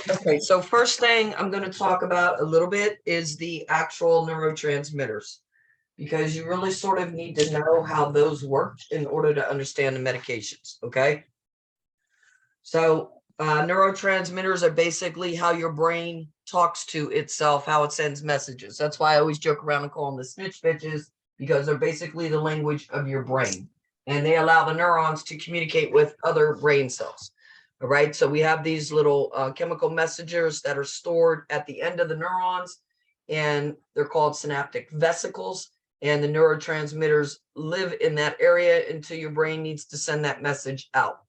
Okay, so first thing I'm going to talk about a little bit is the actual neurotransmitters, because you really sort of need to know how those work in order to understand the medications, okay? So neurotransmitters are basically how your brain talks to itself, how it sends messages. That's why I always joke around and call them the snitch bitches, because they're basically the language of your brain. And they allow the neurons to communicate with other brain cells. All right, so we have these little chemical messengers that are stored at the end of the neurons, and they're called synaptic vesicles. And the neurotransmitters live in that area until your brain needs to send that message out.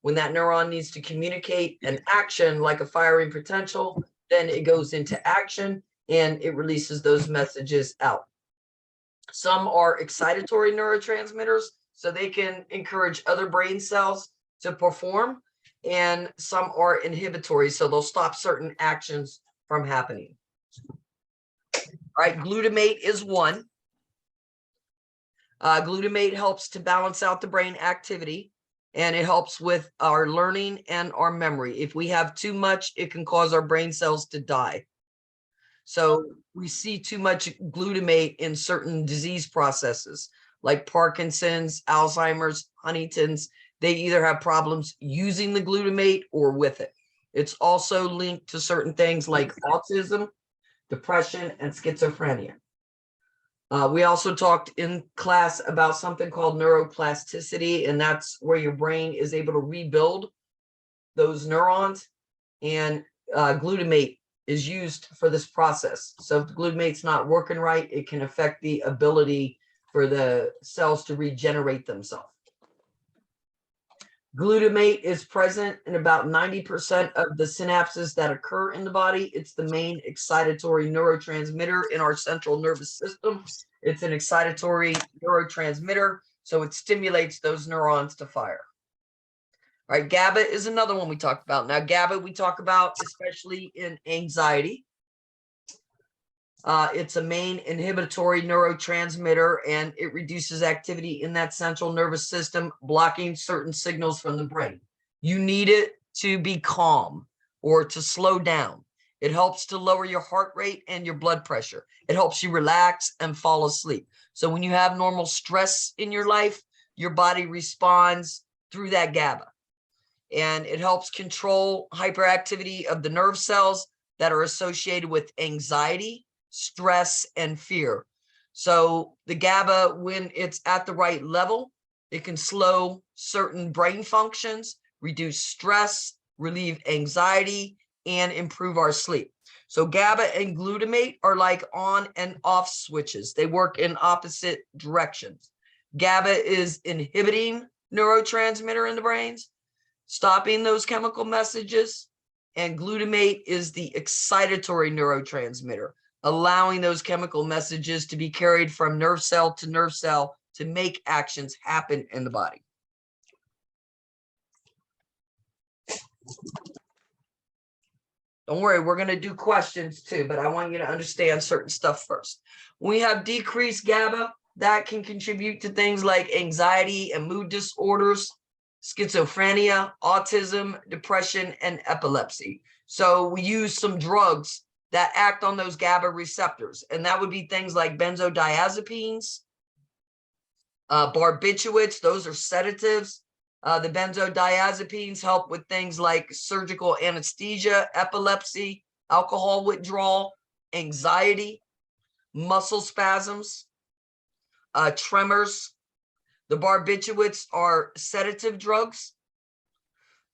When that neuron needs to communicate an action like a firing potential, then it goes into action and it releases those messages out. Some are excitatory neurotransmitters, so they can encourage other brain cells to perform, and some are inhibitory, so they'll stop certain actions from happening. All right, glutamate is one. Glutamate helps to balance out the brain activity, and it helps with our learning and our memory. If we have too much, it can cause our brain cells to die. So we see too much glutamate in certain disease processes like Parkinson's, Alzheimer's, Huntington's. They either have problems using the glutamate or with it. It's also linked to certain things like autism, depression, and schizophrenia. We also talked in class about something called neuroplasticity, and that's where your brain is able to rebuild those neurons, and glutamate is used for this process. So if the glutamate's not working right, it can affect the ability for the cells to regenerate themselves. Glutamate is present in about 90% of the synapses that occur in the body. It's the main excitatory neurotransmitter in our central nervous system. It's an excitatory neurotransmitter, so it stimulates those neurons to fire. All right, GABA is another one we talked about. Now, GABA we talk about especially in anxiety. It's a main inhibitory neurotransmitter, and it reduces activity in that central nervous system, blocking certain signals from the brain. You need it to be calm or to slow down. It helps to lower your heart rate and your blood pressure. It helps you relax and fall asleep. So when you have normal stress in your life, your body responds through that GABA. And it helps control hyperactivity of the nerve cells that are associated with anxiety, stress, and fear. So the GABA, when it's at the right level, it can slow certain brain functions, reduce stress, relieve anxiety, and improve our sleep. So GABA and glutamate are like on and off switches. They work in opposite directions. GABA is inhibiting neurotransmitter in the brains, stopping those chemical messages, and glutamate is the excitatory neurotransmitter, allowing those chemical messages to be carried from nerve cell to make actions happen in the body. Don't worry, we're going to do questions too, but I want you to understand certain stuff first. When we have decreased GABA, that can contribute to things like anxiety and mood disorders, schizophrenia, autism, depression, and epilepsy. So we use some drugs that act on those GABA receptors, and that would be things like benzodiazepines, barbiturates. Those are sedatives. The benzodiazepines help with things like surgical anesthesia, epilepsy, alcohol withdrawal, anxiety, muscle spasms, tremors. The barbiturates are sedative drugs.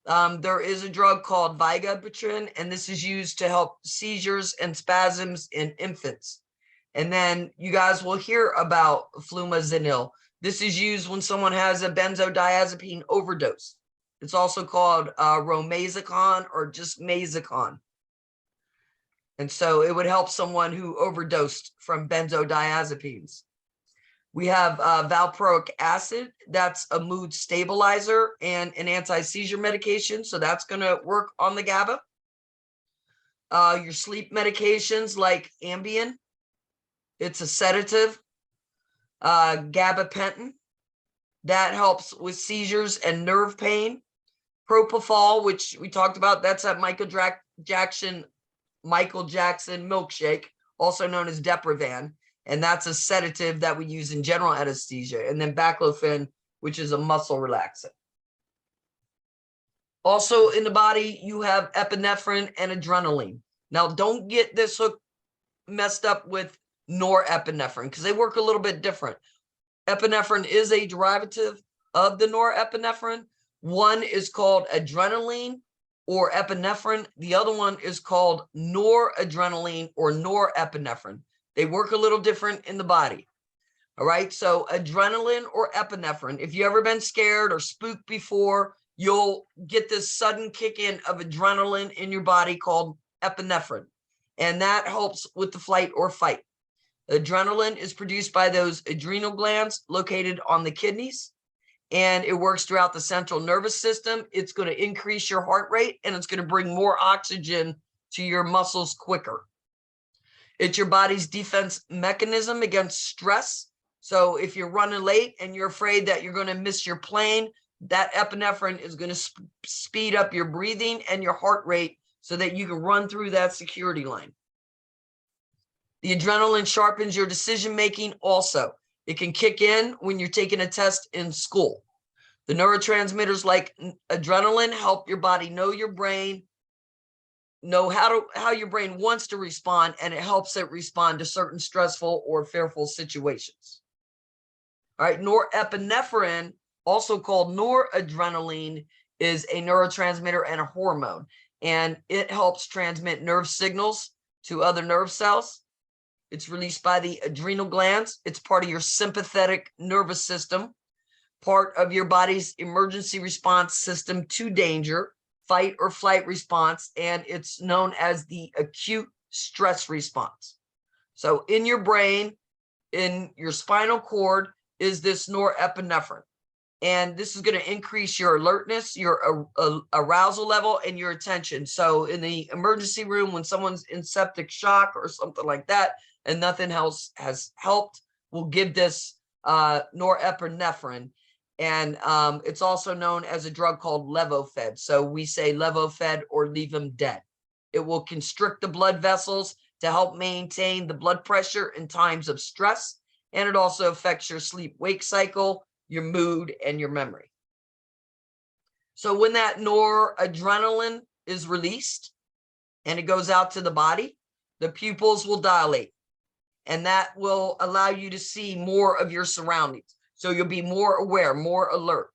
There is a drug called Vigabatrin, and this is used to help seizures and spasms in infants. And then you guys will hear about flumazenil. This is used when someone has a benzodiazepine overdose. It's also called romazicon or just mazicon. And so it would help someone who overdosed from benzodiazepines. We have valproic acid. That's a mood stabilizer and an anti-seizure medication. So that's going to work on the GABA. Your sleep medications like Ambien. It's a sedative. Gabapentin. That helps with seizures and nerve pain. Propofol, which we talked about, that's that Jackson milkshake, also known as Deprivan, and that's a sedative that we use in general anesthesia. And then baclofen, which is a muscle relaxant. Also in the body, you have epinephrine and adrenaline. Now, don't get this hook messed up with norepinephrine because they work a little bit different. Epinephrine is a derivative of the norepinephrine. One is called adrenaline or epinephrine. The other one is called noradrenaline or norepinephrine. They work a little different in the body. All right, so adrenaline or epinephrine. If you've ever been scared or spooked before, you'll get this sudden kick in of adrenaline in your body called epinephrine. And that helps with the flight or fight. Adrenaline is produced by those adrenal glands located on the kidneys, and it works throughout the central nervous system. It's going to increase your heart rate, and it's going to bring more oxygen to your muscles quicker. It's your body's defense mechanism against stress. So if you're running late and you're afraid that you're going to miss your plane, that epinephrine is going to speed up your breathing and your heart rate so that you can run through that security line. The adrenaline sharpens your decision-making also. It can kick in when you're taking a test in school. The neurotransmitters like adrenaline help your body know your brain, know how your brain wants to respond, and it helps it respond to certain stressful or fearful situations. All right, norepinephrine, also called noradrenaline, is a neurotransmitter and a hormone, and it helps transmit nerve signals to other nerve cells. It's released by the adrenal glands. It's part of your sympathetic nervous system, part of your body's emergency response system to danger, fight or flight response, and it's known as the acute stress response. So in your brain, in your spinal cord, is this norepinephrine. And this is going to increase your alertness, your arousal level, and your attention. So in the emergency room, when someone's in septic shock or something like that, and nothing else has helped, we'll give this norepinephrine. And it's also known as a drug called Levofed. So we say Levofed or leave them dead. It will constrict the blood vessels to help maintain the blood pressure in times of stress. And it also affects your sleep-wake cycle, your mood, and your memory. So when that noradrenaline is released and it goes out to the body, the pupils will dilate. And that will allow you to see more of your surroundings. So you'll be more aware, more alert.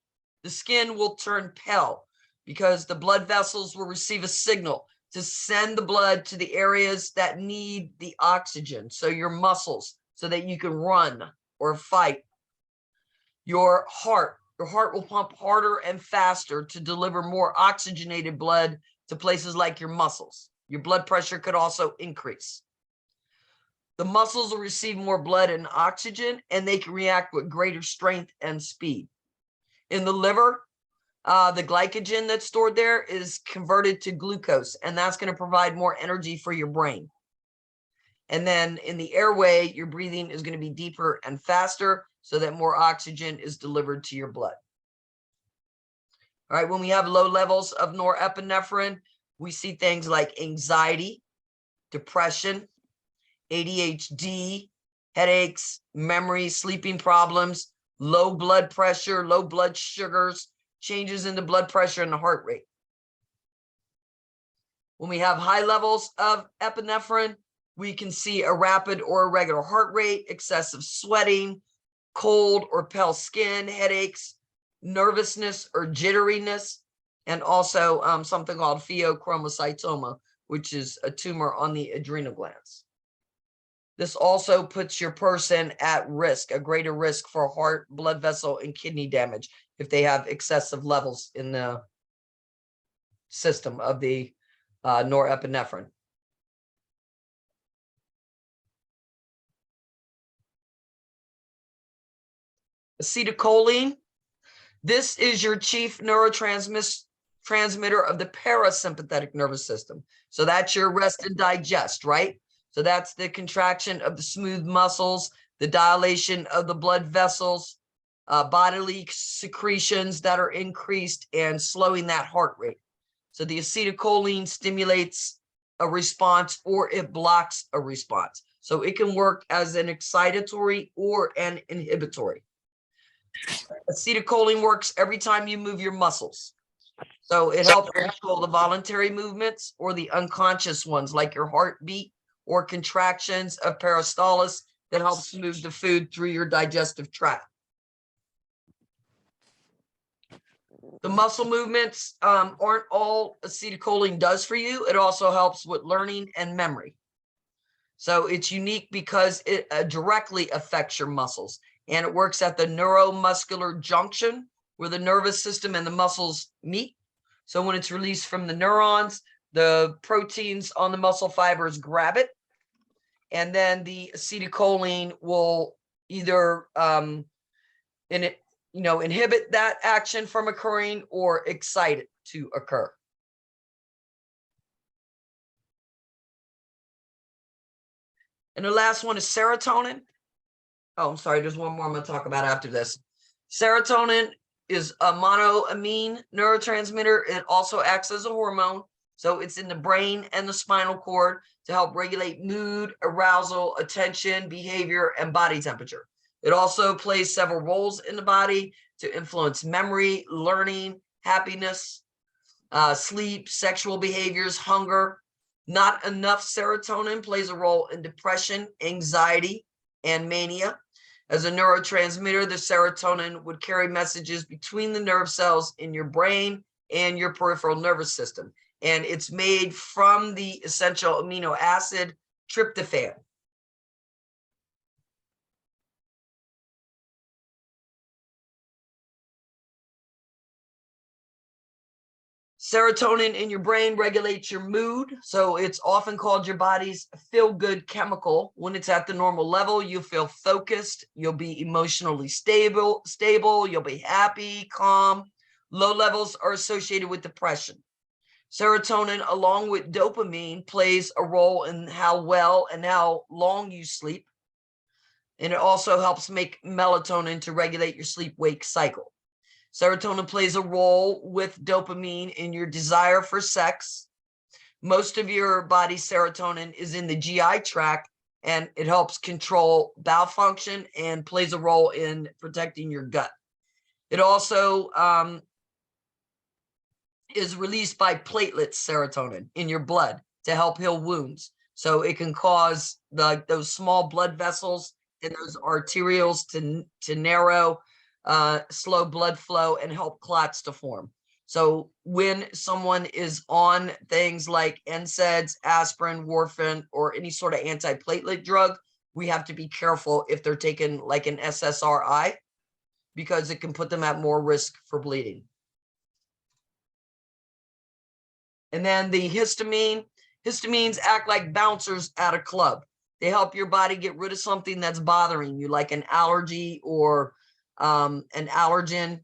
The skin will turn pale because the blood vessels will receive a signal to send the blood to the areas that need the oxygen. So your muscles, so that you can run or fight. Your heart will pump harder and faster to deliver more oxygenated blood to places like your muscles. Your blood pressure could also increase. The muscles will receive more blood and oxygen, and they can react with greater strength and speed. In the liver, the glycogen that's stored there is converted to glucose, and that's going to provide more energy for your brain. And then in the airway, your breathing is going to be deeper and faster so that more oxygen is delivered to your blood. All right, when we have low levels of norepinephrine, we see things like anxiety, depression, ADHD, headaches, memory, sleeping problems, low blood pressure, low blood sugars, changes in the blood pressure and the heart rate. When we have high levels of epinephrine, we can see a rapid or irregular heart rate, excessive sweating, cold or pale skin, headaches, nervousness or jitteriness, and also something called pheochromocytoma, which is a tumor on the adrenal glands. This also puts your person at risk, a greater risk for heart, blood vessel, and kidney damage if they have excessive levels in the system of the norepinephrine. Acetylcholine. This is your chief neurotransmitter of the parasympathetic nervous system. So that's your rest and digest, right? So that's the contraction of the smooth muscles, the dilation of the blood vessels, bodily secretions that are increased, and slowing that heart rate. So the acetylcholine stimulates a response or it blocks a response. So it can work as an excitatory or an inhibitory. Acetylcholine works every time you move your muscles. So it helps control the voluntary movements or the unconscious ones, like your heartbeat or contractions of peristalsis that helps move the food through your digestive tract. The muscle movements aren't all acetylcholine does for you. It also helps with learning and memory. So it's unique because it directly affects your muscles, and it works at the neuromuscular junction where the nervous system and the muscles meet. So when it's released from the neurons, the proteins on the muscle fibers grab it, and then the acetylcholine will either inhibit that action from occurring or excite it to occur. And the last one is serotonin. Oh, I'm sorry, there's one more I'm going to talk about after this. Serotonin is a monoamine neurotransmitter. It also acts as a hormone. So it's in the brain and the spinal cord to help regulate mood, arousal, attention, behavior, and body temperature. It also plays several roles in the body to influence memory, learning, happiness, sleep, sexual behaviors, hunger. Not enough serotonin plays a role in depression, anxiety, and mania. As a neurotransmitter, the serotonin would carry messages between the nerve cells in your brain and your peripheral nervous system. And it's made from the essential amino acid tryptophan. Serotonin in your brain regulates your mood. So it's often called your body's feel-good chemical. When it's at the normal level, you feel focused, you'll be emotionally stable, you'll be happy, calm. Low levels are associated with depression. Serotonin, along with dopamine, plays a role in how well and how long you sleep. And it also helps make melatonin to regulate your sleep-wake cycle. Serotonin plays a role with dopamine in your desire for sex. Most of your body's serotonin is in the GI tract, and it helps control bowel function and plays a role in protecting your gut. It also is released by platelets, serotonin, in your blood to help heal wounds. So it can cause those small blood vessels and those arterioles to narrow, slow blood flow, and help clots to form. So when someone is on things like NSAIDs, aspirin, warfarin, or any sort of antiplatelet drug, we have to be careful if they're taking like an SSRI, because it can put them at more risk for bleeding. And then the histamines act like bouncers at a club. They help your body get rid of something that's bothering you, like an allergy or an allergen,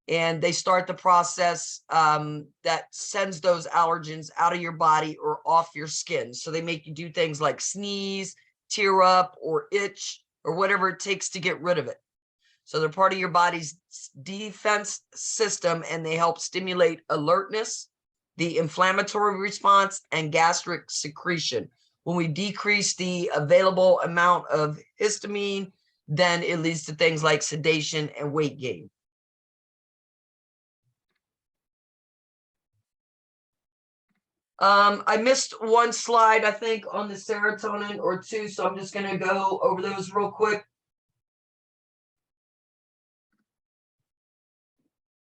and they start the process that sends those allergens out of your body or off your skin. So they make you do things like sneeze, tear up, or itch, or whatever it takes to get rid of it. So they're part of your body's defense system, and they help stimulate alertness, the inflammatory response, and gastric secretion. When we decrease the available amount of histamine, then it leads to things like sedation and weight gain. I missed one slide, I think, on the serotonin or two, so I'm just going to go over those real quick.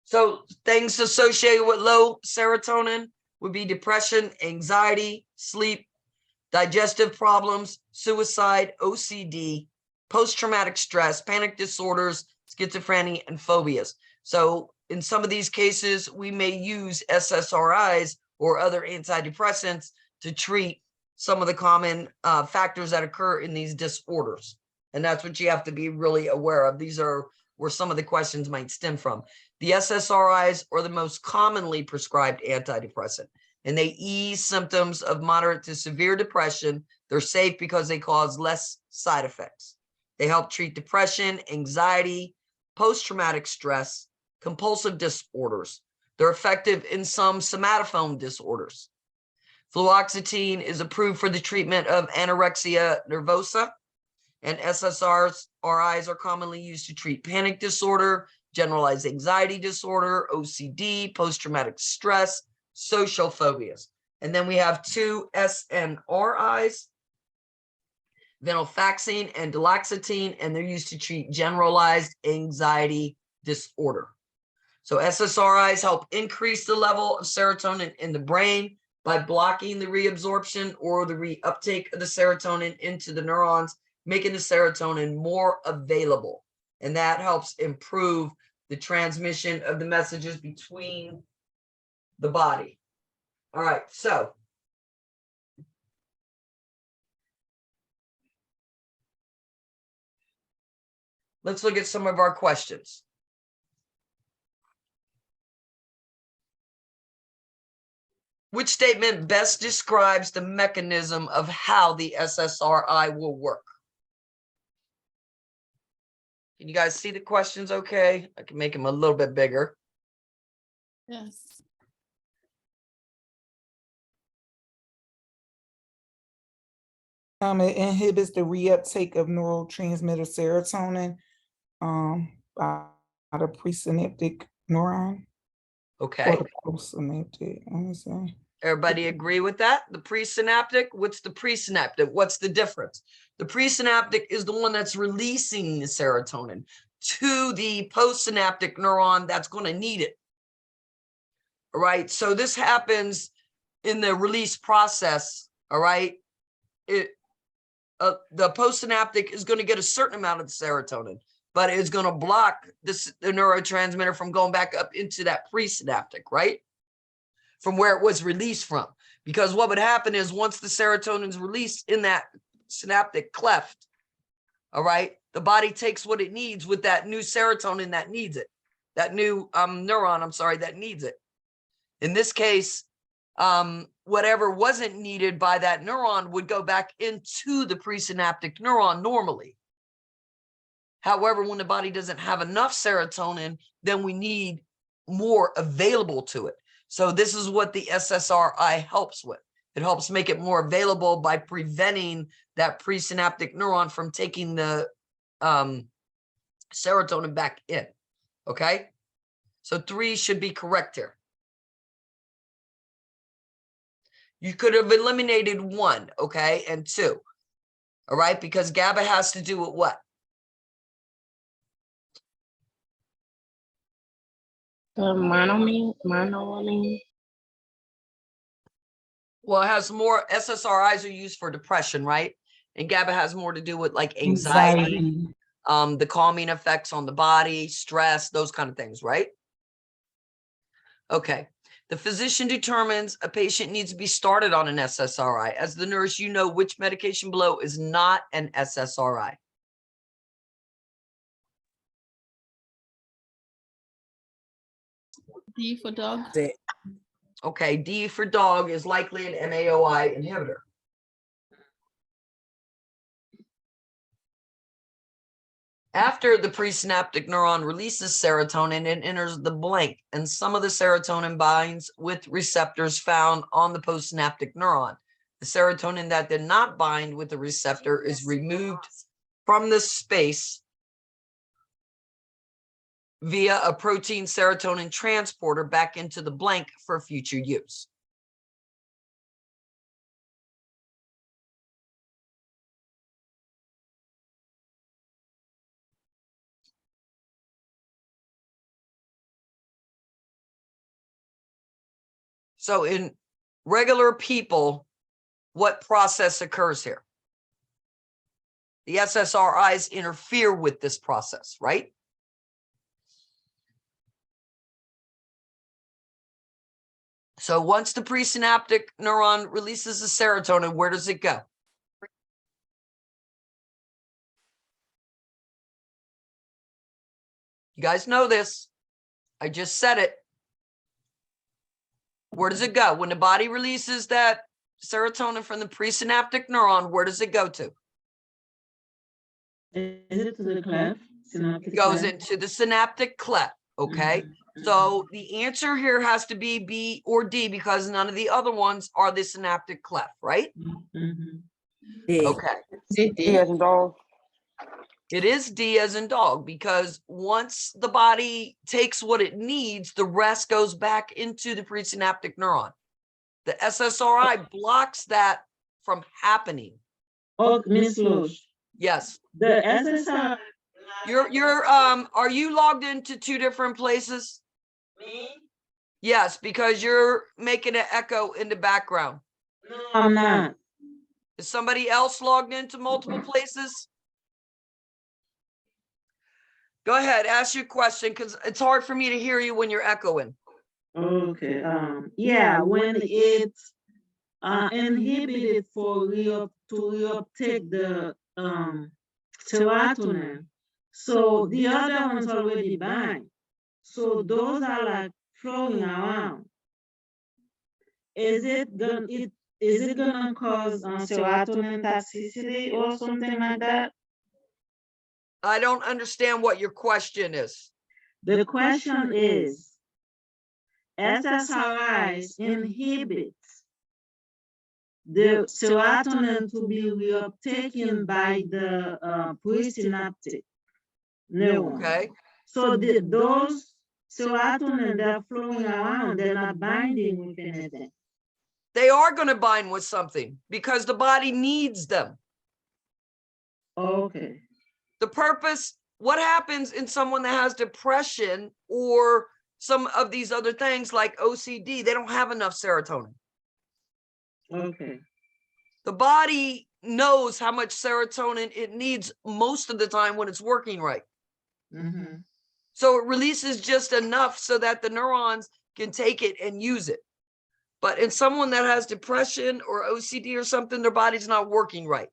So things associated with low serotonin would be depression, anxiety, sleep, digestive problems, suicide, OCD, post-traumatic stress, panic disorders, schizophrenia, and phobias. So in some of these cases, we may use SSRIs or other antidepressants to treat some of the common factors that occur in these disorders. And that's what you have to be really aware of. These are where some of the questions might stem from. The SSRIs are the most commonly prescribed antidepressant, and they ease symptoms of moderate to severe depression. They're safe because they cause less side effects. They help treat depression, anxiety, post-traumatic stress, compulsive disorders. They're effective in some somatophone disorders. Fluoxetine is approved for the treatment of anorexia nervosa, and SSRIs are commonly used to treat panic disorder, generalized anxiety disorder, OCD, post-traumatic stress, social phobias. And then we have 2 SNRIs, venlafaxine and duloxetine, and they're used to treat generalized anxiety disorder. So SSRIs help increase the level of serotonin in the brain by blocking the reabsorption or the reuptake of the serotonin into the neurons, making the serotonin more available. And that helps improve the transmission of the messages between the body. All right, so let's look at some of our questions. Which statement best describes the mechanism of how the SSRI will work? Can you guys see the questions okay? I can make them a little bit bigger. Yes. It inhibits the reuptake of neurotransmitter serotonin by the presynaptic neuron. Okay. Or the postsynaptic. Everybody agree with that? The presynaptic, what's the presynaptic? What's the difference? The presynaptic is the one that's releasing the serotonin to the postsynaptic neuron that's going to need it. All right. So this happens in the release process. All right. The postsynaptic is going to get a certain amount of the serotonin, but it's going to block the neurotransmitter from going back up into that presynaptic, right? From where it was released from. Because what would happen is once the serotonin is released in that synaptic cleft, all right, the body takes what it needs with that new serotonin that needs it, that new neuron, I'm sorry, that needs it. In this case, whatever wasn't needed by that neuron would go back into the presynaptic neuron normally. However, when the body doesn't have enough serotonin, then we need more available to it. So this is what the SSRI helps with. It helps make it more available by preventing that presynaptic neuron from taking the serotonin back in. Okay? So 3 should be correct here. You could have eliminated 1, okay, and 2. All right? Because GABA has to do with what? Monoamine. Well, it has more, SSRIs are used for depression, right? And GABA has more to do with like anxiety, the calming effects on the body, stress, those kind of things, right? Okay. The physician determines a patient needs to be started on an SSRI. As the nurse, you know which medication below is not an SSRI. D for dog. Okay, D for dog is likely an MAOI inhibitor. After the presynaptic neuron releases serotonin, it enters the blank, and some of the serotonin binds with receptors found on the postsynaptic neuron. The serotonin that did not bind with the receptor is removed from the space via a protein serotonin transporter back into the blank for future use. So in regular people, what process occurs here? The SSRIs interfere with this process, right? So once the presynaptic neuron releases the serotonin, where does it go? You guys know this. I just said it. Where does it go? When the body releases that serotonin from the presynaptic neuron, where does it go to? Is it to the cleft? Synaptic Goes cleft. into the synaptic cleft. Okay. So the answer here has to be B or D because none of the other ones are the synaptic cleft, right? Okay. D as in dog. It is D as in dog because once the body takes what it needs, the rest goes back into the presynaptic neuron. The SSRI blocks that from happening. Oh, Miss Loesch, Yes. the SSR. Are you logged into two different places? Me? Yes, because you're making an echo in the background. No, I'm not. Is somebody else logged into multiple places? Go ahead, ask your question because it's hard for me to hear you when you're echoing. Okay. Yeah, when it's inhibited to reuptake the serotonin, so the other ones already bind. So those are like flowing around. Is it gonna cause serotonin toxicity or something like that? I don't understand what your question is. The question is, SSRIs inhibit the serotonin to be reuptaken by the presynaptic neuron. Okay. So those serotonin, they're flowing around, they're not binding with anything. They are going to bind with something because the body needs them. Okay. The purpose, what happens in someone that has depression or some of these other things like OCD, they don't have enough serotonin. Okay. The body knows how much serotonin it needs most of the time when it's working right. Mm-hmm. So it releases just enough so that the neurons can take it and use it. But in someone that has depression or OCD or something, their body's not working right.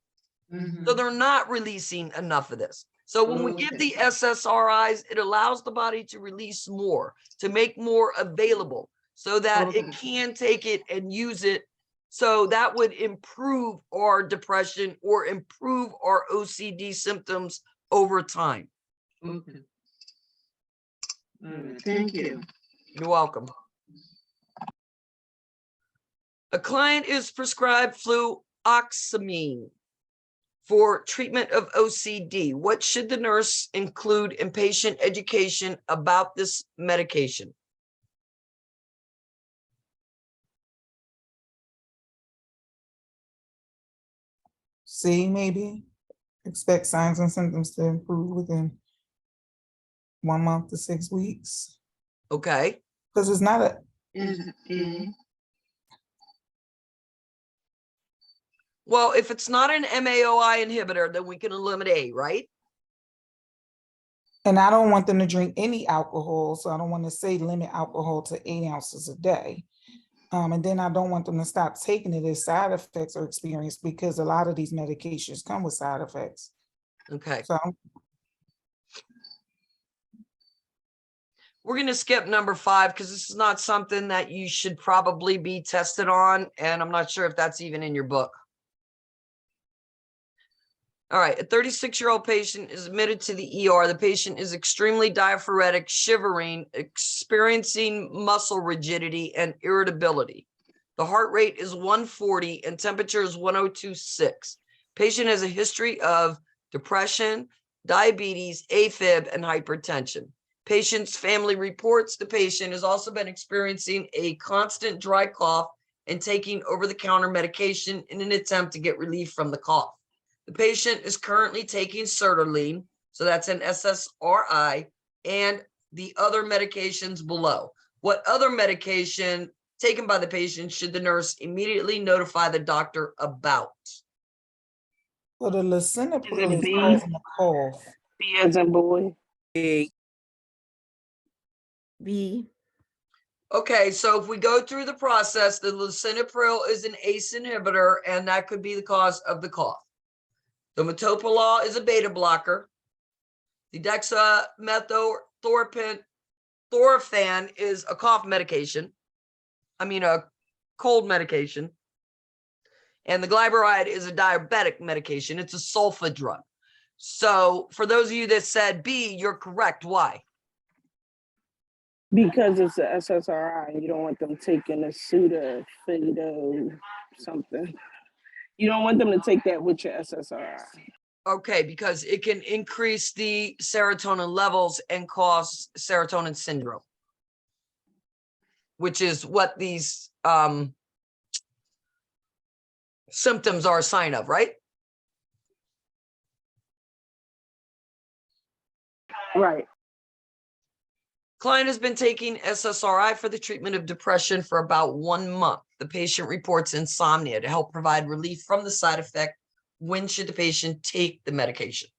Mm-hmm. So they're not releasing enough of this. So when we give the SSRIs, it allows the body to release more, to make more available so that it can take it and use it. So that would improve our depression or improve our OCD symptoms over time. Okay. All right. Thank you. You're welcome. A client is prescribed fluoxamine for treatment of OCD. What should the nurse include in patient education about this medication? See, maybe expect signs and symptoms to improve within 1 month to 6 weeks. Okay. Because it's not a, Well, if it's not an MAOI inhibitor, then we can eliminate A, right? and I don't want them to drink any alcohol, so I don't want to say limit alcohol to 8 ounces a day. And then I don't want them to stop taking it if side effects are experienced because a lot of these medications come with side effects. Okay. So We're going to skip number 5 because this is not something that you should probably be tested on. And I'm not sure if that's even in your book. All right. A 36-year-old patient is admitted to the ER. The patient is extremely diaphoretic, shivering, experiencing muscle rigidity and irritability. The heart rate is 140 and temperature is 102.6. Patient has a history of depression, diabetes, AFib, and hypertension. Patient's family reports the patient has also been experiencing a constant dry cough and taking over-the-counter medication in an attempt to get relief from the cough. The patient is currently taking sertraline, so that's an SSRI, and the other medications below. What other medication taken by the patient should the nurse immediately notify the doctor about? well, the lisinopril Is it is B? causing a cough. B as in boy. B. Okay, so if we go through the process, the lisinopril is an ACE inhibitor, and that could be the cause of the cough. The metoprolol is a beta blocker. The dexamethorphan is a cough medication. A cold medication. And the glyburide is a diabetic medication. It's a sulfa drug. So for those of you that said B, you're correct. Why? Because it's a SSRI. You don't want them taking a Sudafed something. You don't want them to take that with your SSRI. Okay, because it can increase the serotonin levels and cause serotonin syndrome, which is what these symptoms are a sign of, right? Right. Client has been taking SSRI for the treatment of depression for about 1 month. The patient reports insomnia. To help provide relief from the side effect, when should the patient take the medication?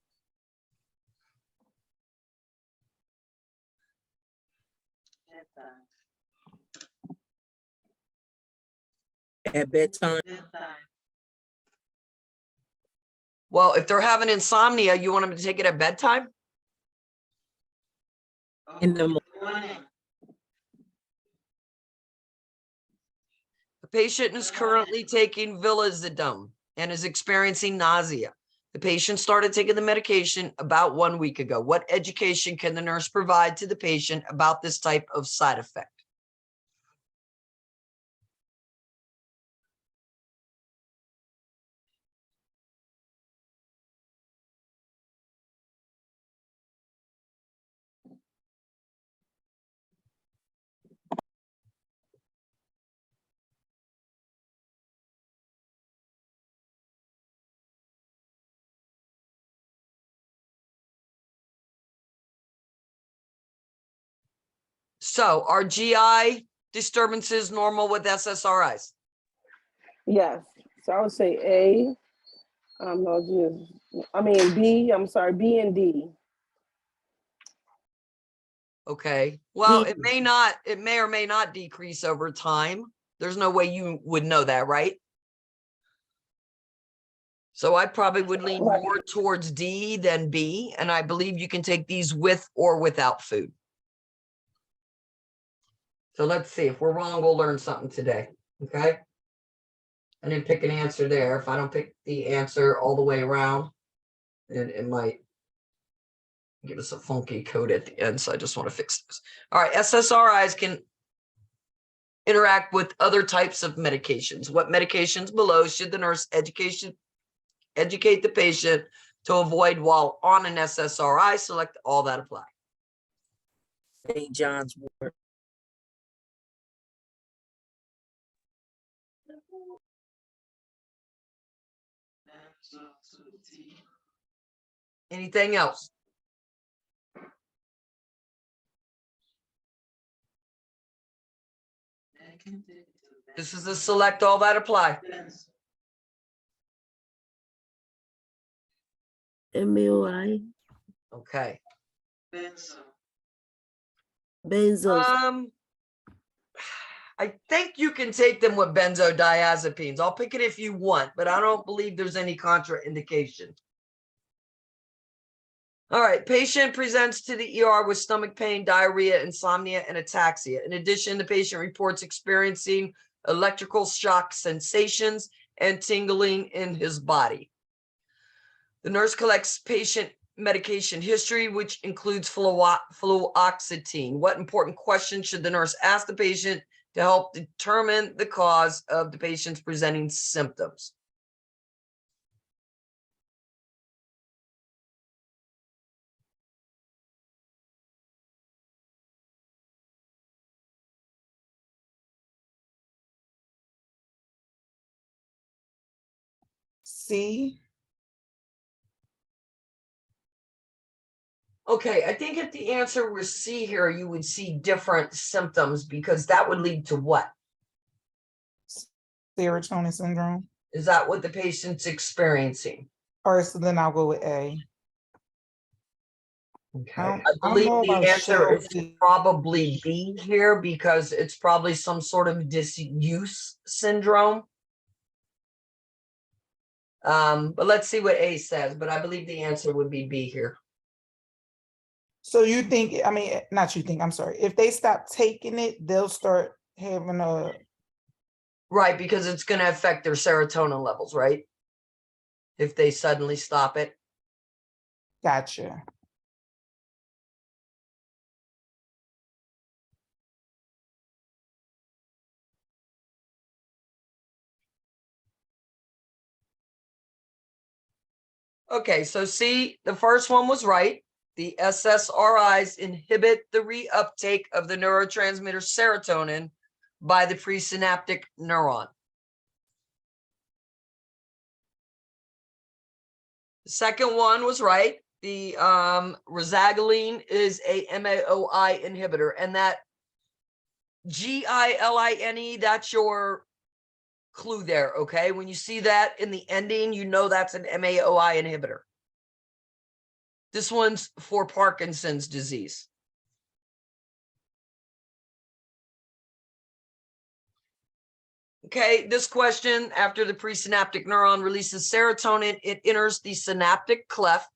At bedtime. Well, if they're having insomnia, you want them to take it at bedtime? In the morning. The patient is currently taking vilazodone and is experiencing nausea. The patient started taking the medication about 1 week ago. What education can the nurse provide to the patient about this type of side effect? So are GI disturbances normal with SSRIs? Yes. So I would say A. B. I'm sorry, B and D. Okay. Well, D. it may or may not decrease over time. There's no way you would know that, right? So I probably would lean Right. more towards D than B, and I believe you can take these with or without food. So let's see. If we're wrong, we'll learn something today. Okay. I didn't pick an answer there. If I don't pick the answer all the way around, it might give us a funky code at the end. So I just want to fix this. All right. SSRIs can interact with other types of medications. What medications below should the nurse educate the patient to avoid while on an SSRI? Select all that apply. St. John's Wort. Anything else? This is a select all that apply. MUI, Okay. benzos. I think you can take them with benzodiazepines. I'll pick it if you want, but I don't believe there's any contraindication. All right, patient presents to the ER with stomach pain, diarrhea, insomnia, and ataxia. In addition, the patient reports experiencing electrical shock sensations and tingling in his body. The nurse collects patient medication history, which includes fluoxetine. What important questions should the nurse ask the patient to help determine the cause of the patient's presenting symptoms? C. Okay, I think if the answer was C here, you would see different symptoms because that would lead to what? Serotonin syndrome. Is that what the patient's experiencing? Or so then I'll go with A. Okay, I I don't believe know the about answer is Shelby. probably B here because it's probably some sort of disuse syndrome. But let's see what A says, but I believe the answer would be B here. So you think, I mean, not you think, I'm sorry. If they stop taking it, they'll start having a, Right, because it's going to affect their serotonin levels, right? If they suddenly stop it. Gotcha. Okay, so see, the first one was right. The SSRIs inhibit the reuptake of the neurotransmitter serotonin by the presynaptic neuron. The second one was right. The razagiline is a MAOI inhibitor, and that GILINE, that's your clue there, okay? When you see that in the ending, you know that's an MAOI inhibitor. This one's for Parkinson's disease. Okay, this question, after the presynaptic neuron releases serotonin, it enters the synaptic cleft.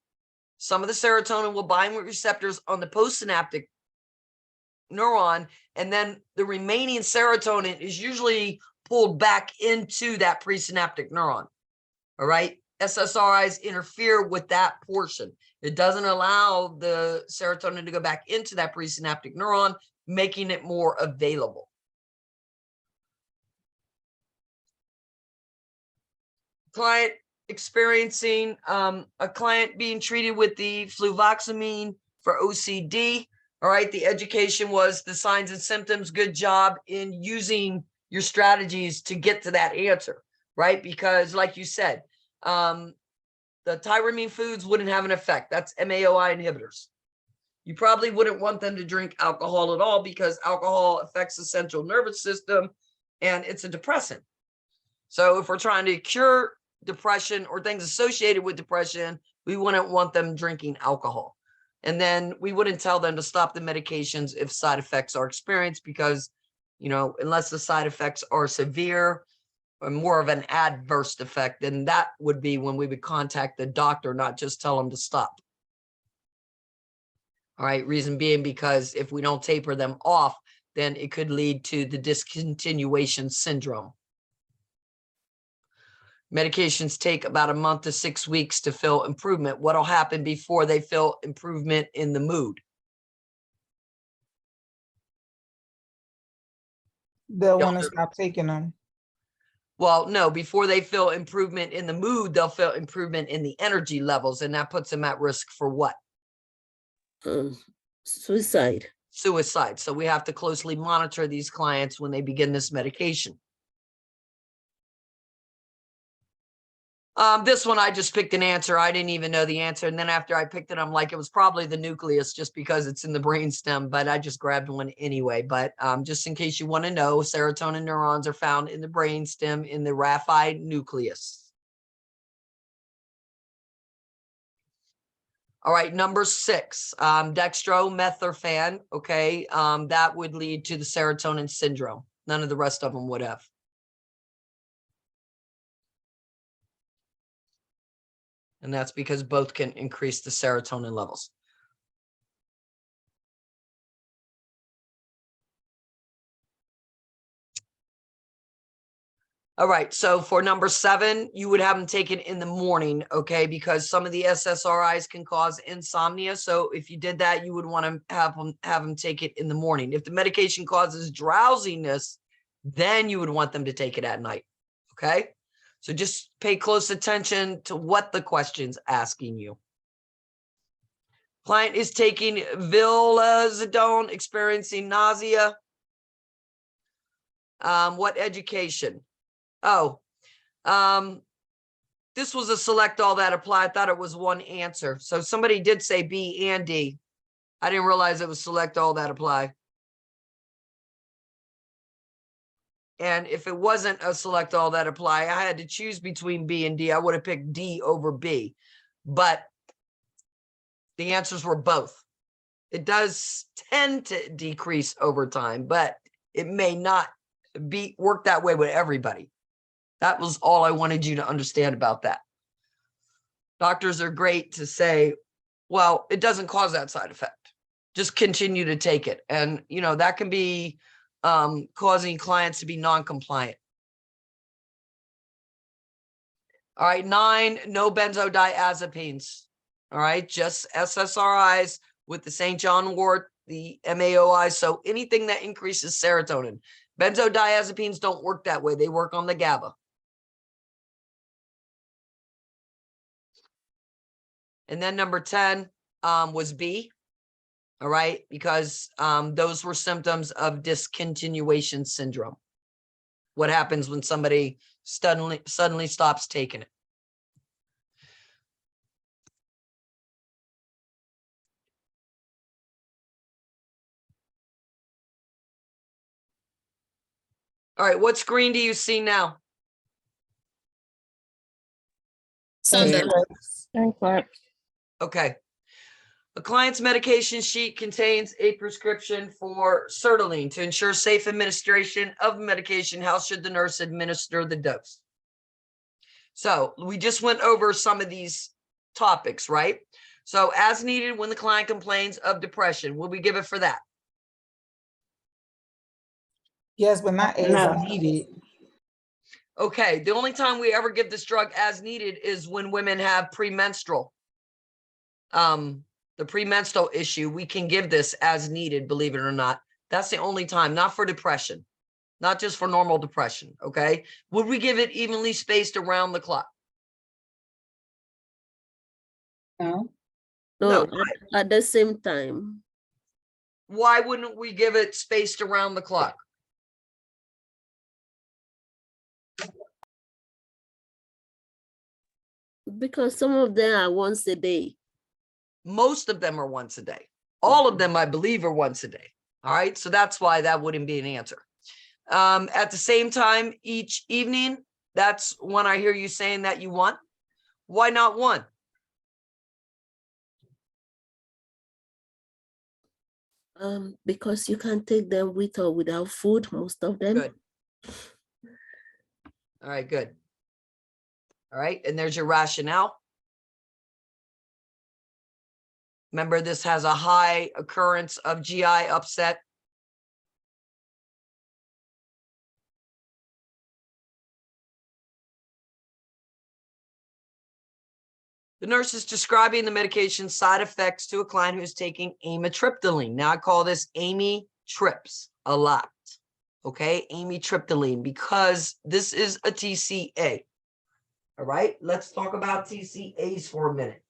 Some of the serotonin will bind with receptors on the postsynaptic neuron, and then the remaining serotonin is usually pulled back into that presynaptic neuron. All right, SSRIs interfere with that portion. It doesn't allow the serotonin to go back into that presynaptic neuron, making it more available. Client experiencing a client being treated with the fluvoxamine for OCD. All right, the education was the signs and symptoms. Good job in using your strategies to get to that answer, right? Because like you said, the tyramine foods wouldn't have an effect. That's MAOI inhibitors. You probably wouldn't want them to drink alcohol at all because alcohol affects the central nervous system and it's a depressant. So if we're trying to cure depression or things associated with depression, we wouldn't want them drinking alcohol. And then we wouldn't tell them to stop the medications if side effects are experienced because, you know, unless the side effects are severe or more of an adverse effect, then that would be when we would contact the doctor, not just tell them to stop. All right, reason being because if we don't taper them off, then it could lead to the discontinuation syndrome. Medications take about a month to 6 weeks to feel improvement. What'll happen before they feel improvement in the mood? They'll want to stop taking them. Well, no, before they feel improvement in the mood, they'll feel improvement in the energy levels, and that puts them at risk for what? Suicide. Suicide. So we have to closely monitor these clients when they begin this medication. This one, I just picked an answer. I didn't even know the answer. And then after I picked it, I'm like, it was probably the nucleus just because it's in the brainstem, but I just grabbed one anyway. But just in case you want to know, serotonin neurons are found in the brainstem in the raphe nucleus. All right, number 6, dextromethorphan. Okay, that would lead to the serotonin syndrome. None of the rest of them would have. And that's because both can increase the serotonin levels. All right, so for number 7, you would have them taken in the morning, okay? Because some of the SSRIs can cause insomnia. So if you did that, you would want to have them take it in the morning. If the medication causes drowsiness, then you would want them to take it at night, okay? So just pay close attention to what the question's asking you. Client is taking vilazodone, experiencing nausea. What education? Oh, this was a select all that apply. I thought it was one answer. So somebody did say B and D. I didn't realize it was select all that apply. And if it wasn't a select all that apply, I had to choose between B and D. I would have picked D over B, but the answers were both. It does tend to decrease over time, but it may not work that way with everybody. That was all I wanted you to understand about that. Doctors are great to say, well, it doesn't cause that side effect. Just continue to take it. And, you know, that can be causing clients to be non-compliant. All right, 9, no benzodiazepines. All right, just SSRIs with the St. John wort, the MAOI. So anything that increases serotonin. Benzodiazepines don't work that way. They work on the GABA. And then number 10 was B. All right, because those were symptoms of discontinuation syndrome. What happens when somebody suddenly stops taking it? All right, what screen do you see now? Thunder. Okay. A client's medication sheet contains a prescription for sertraline to ensure safe administration of medication. How should the nurse administer the dose? So we just went over some of these topics, right? So as needed when the client complains of depression, will we give it for that? Yes, but not as No. needed. Okay, the only time we ever give this drug as needed is when women have premenstrual. The premenstrual issue, we can give this as needed, believe it or not. That's the only time, not for depression, not just for normal depression, okay? Would we give it evenly spaced around the clock? No, No. at the same time. Why wouldn't we give it spaced around the clock? Because some of them are once a day. Most of them are once a day. All of them, I believe, are once a day. All right, so that's why that wouldn't be an answer. At the same time, each evening, that's when I hear you saying that you want. Why not one? Because you can take them with or without food, most of them. Good. All right, good. All right, and there's your rationale. Remember, this has a high occurrence of GI upset. The nurse is describing the medication side effects to a client who is taking amitriptyline. Now I call this Amy Trips a lot. Okay, amitriptyline, because this is a TCA. All right, let's talk about TCAs for a minute.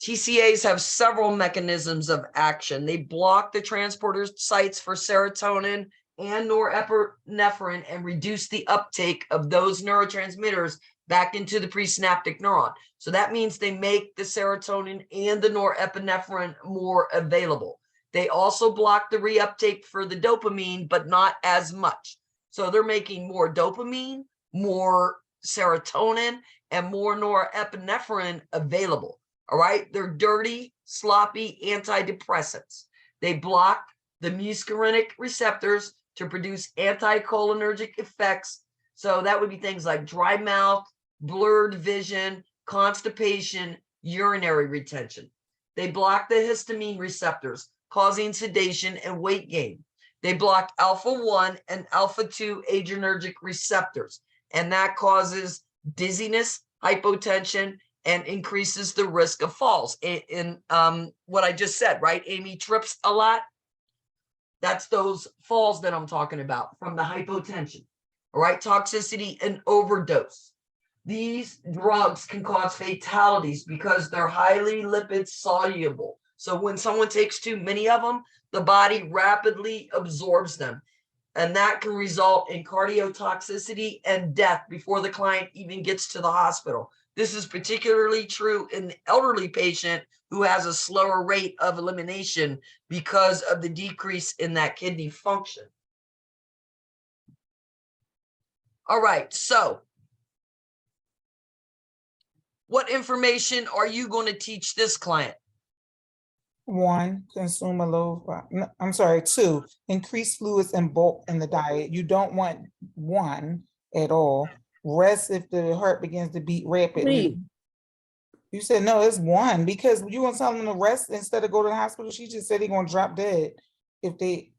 TCAs have several mechanisms of action. They block the transporter sites for serotonin and norepinephrine and reduce the uptake of those neurotransmitters back into the presynaptic neuron. So that means they make the serotonin and the norepinephrine more available. They also block the reuptake for the dopamine, but not as much. So they're making more dopamine, more serotonin, and more norepinephrine available. All right, they're dirty, sloppy antidepressants. They block the muscarinic receptors to produce anticholinergic effects. So that would be things like dry mouth, blurred vision, constipation, urinary retention. They block the histamine receptors, causing sedation and weight gain. They block alpha-1 and alpha-2 adrenergic receptors, and that causes dizziness, hypotension, and increases the risk of falls. In what I just said, right? Amy trips a lot. That's those falls that I'm talking about from the hypotension. All right, toxicity and overdose. These drugs can cause fatalities because they're highly lipid soluble. So when someone takes too many of them, the body rapidly absorbs them. And that can result in cardiotoxicity and death before the client even gets to the hospital. This is particularly true in the elderly patient who has a slower rate of elimination because of the decrease in that kidney function. All right, so what information are you going to teach this client? 1, consume a low, no, I'm sorry, 2, increase fluids and bulk in the diet. You don't want 1 at all. Rest if the heart begins to beat rapidly. 3. You said no, it's 1 because you want to tell them to rest instead of go to the hospital. She just said they're gonna drop dead if they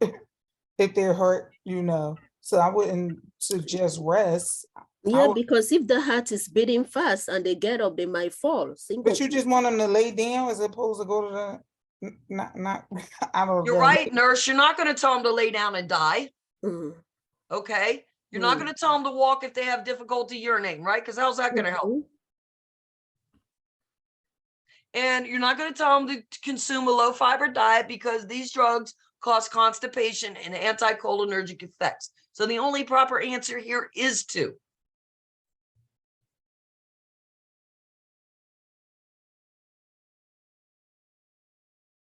if they're hurt, you know. So I wouldn't suggest rest. Yeah, would- because if the heart is beating fast and they get up, they might fall. But you just want them to lay down as opposed to go to the, not, I don't know. You're right, nurse. You're not going to tell them to lay down and die. Mhm. Okay. You're not going to tell them to walk if they have difficulty urinating, right? Because how's that going to help? Mhm. And you're not going to tell them to consume a low fiber diet because these drugs cause constipation and anticholinergic effects. So the only proper answer here is to.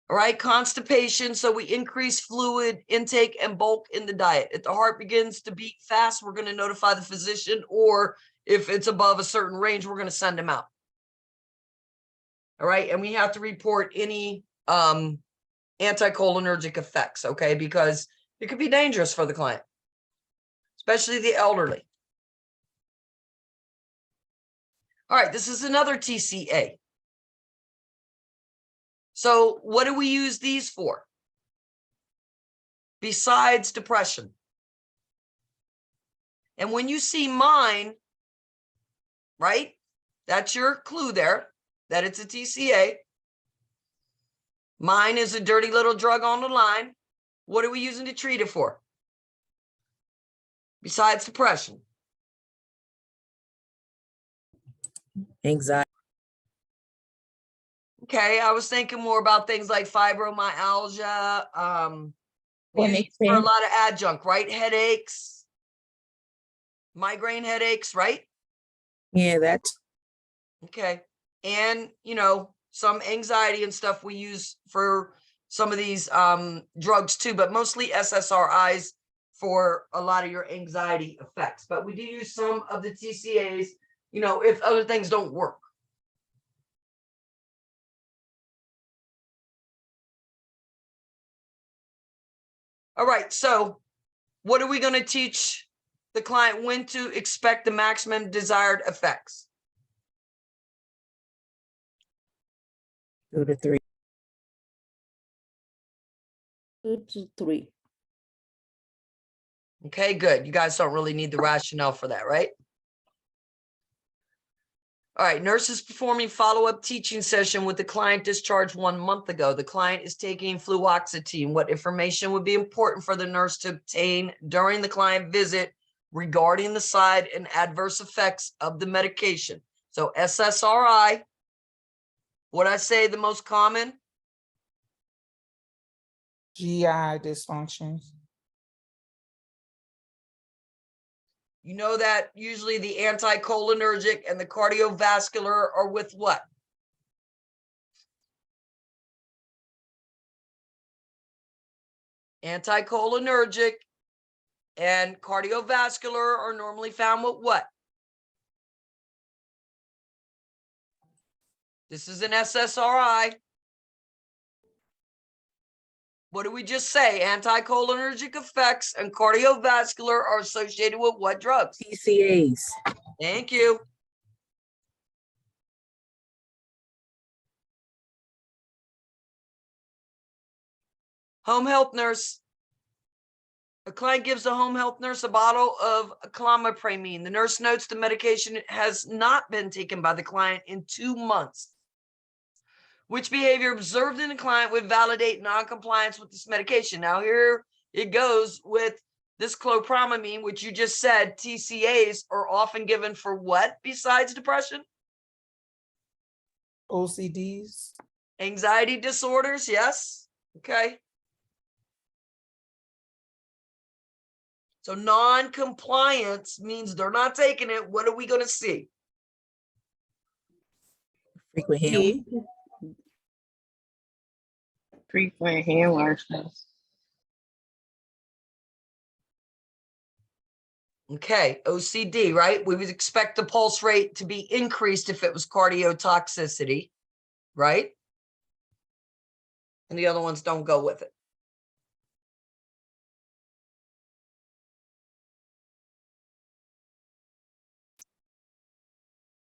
All right, constipation. So we increase fluid intake and bulk in the diet. If the heart begins to beat fast, we're going to notify the physician, or if it's above a certain range, we're going to send him out. All right, and we have to report any anticholinergic effects, okay, because it could be dangerous for the client, especially the elderly. All right, this is another TCA. So what do we use these for? Besides depression. And when you see mine, right, that's your clue there, that it's a TCA. Mine is a dirty little drug on the line. What are we using to treat it for? Besides depression. Anxiety. Okay, I was thinking more about things like fibromyalgia, we use it for a lot of adjunct, right? Headaches, migraine headaches, right? Yeah, that's Okay. And, you know, some anxiety and stuff we use for some of these drugs too, but mostly SSRIs for a lot of your anxiety effects. But we do use some of the TCAs, you know, if other things don't work. All right, so what are we going to teach the client when to expect the maximum desired effects? 2 to 3. 2 to 3. Okay, good. You guys don't really need the rationale for that, right? All right, nurse is performing follow-up teaching session with the client discharged 1 month ago. The client is taking fluoxetine. What information would be important for the nurse to obtain during the client visit regarding the side and adverse effects of the medication? So SSRI, what I say the most common? GI dysfunctions. You know that usually the anticholinergic and the cardiovascular are with what? Anticholinergic and cardiovascular are normally found with what? This is an SSRI. What did we just say? Anticholinergic effects and cardiovascular are associated with what drugs? TCAs. Thank you. Home health nurse. A client gives the home health nurse a bottle of clomipramine. The nurse notes the medication has not been taken by the client in 2 months. Which behavior observed in the client would validate non-compliance with this medication? Now here it goes with this clopramamine, which you just said TCAs are often given for what besides depression? OCDs. Anxiety disorders, yes. Okay. So non-compliance means they're not taking it. What are we going to see? Frequent hand. Frequent hand washings. Okay, OCD, right? We would expect the pulse rate to be increased if it was cardiotoxicity, right? And the other ones don't go with it.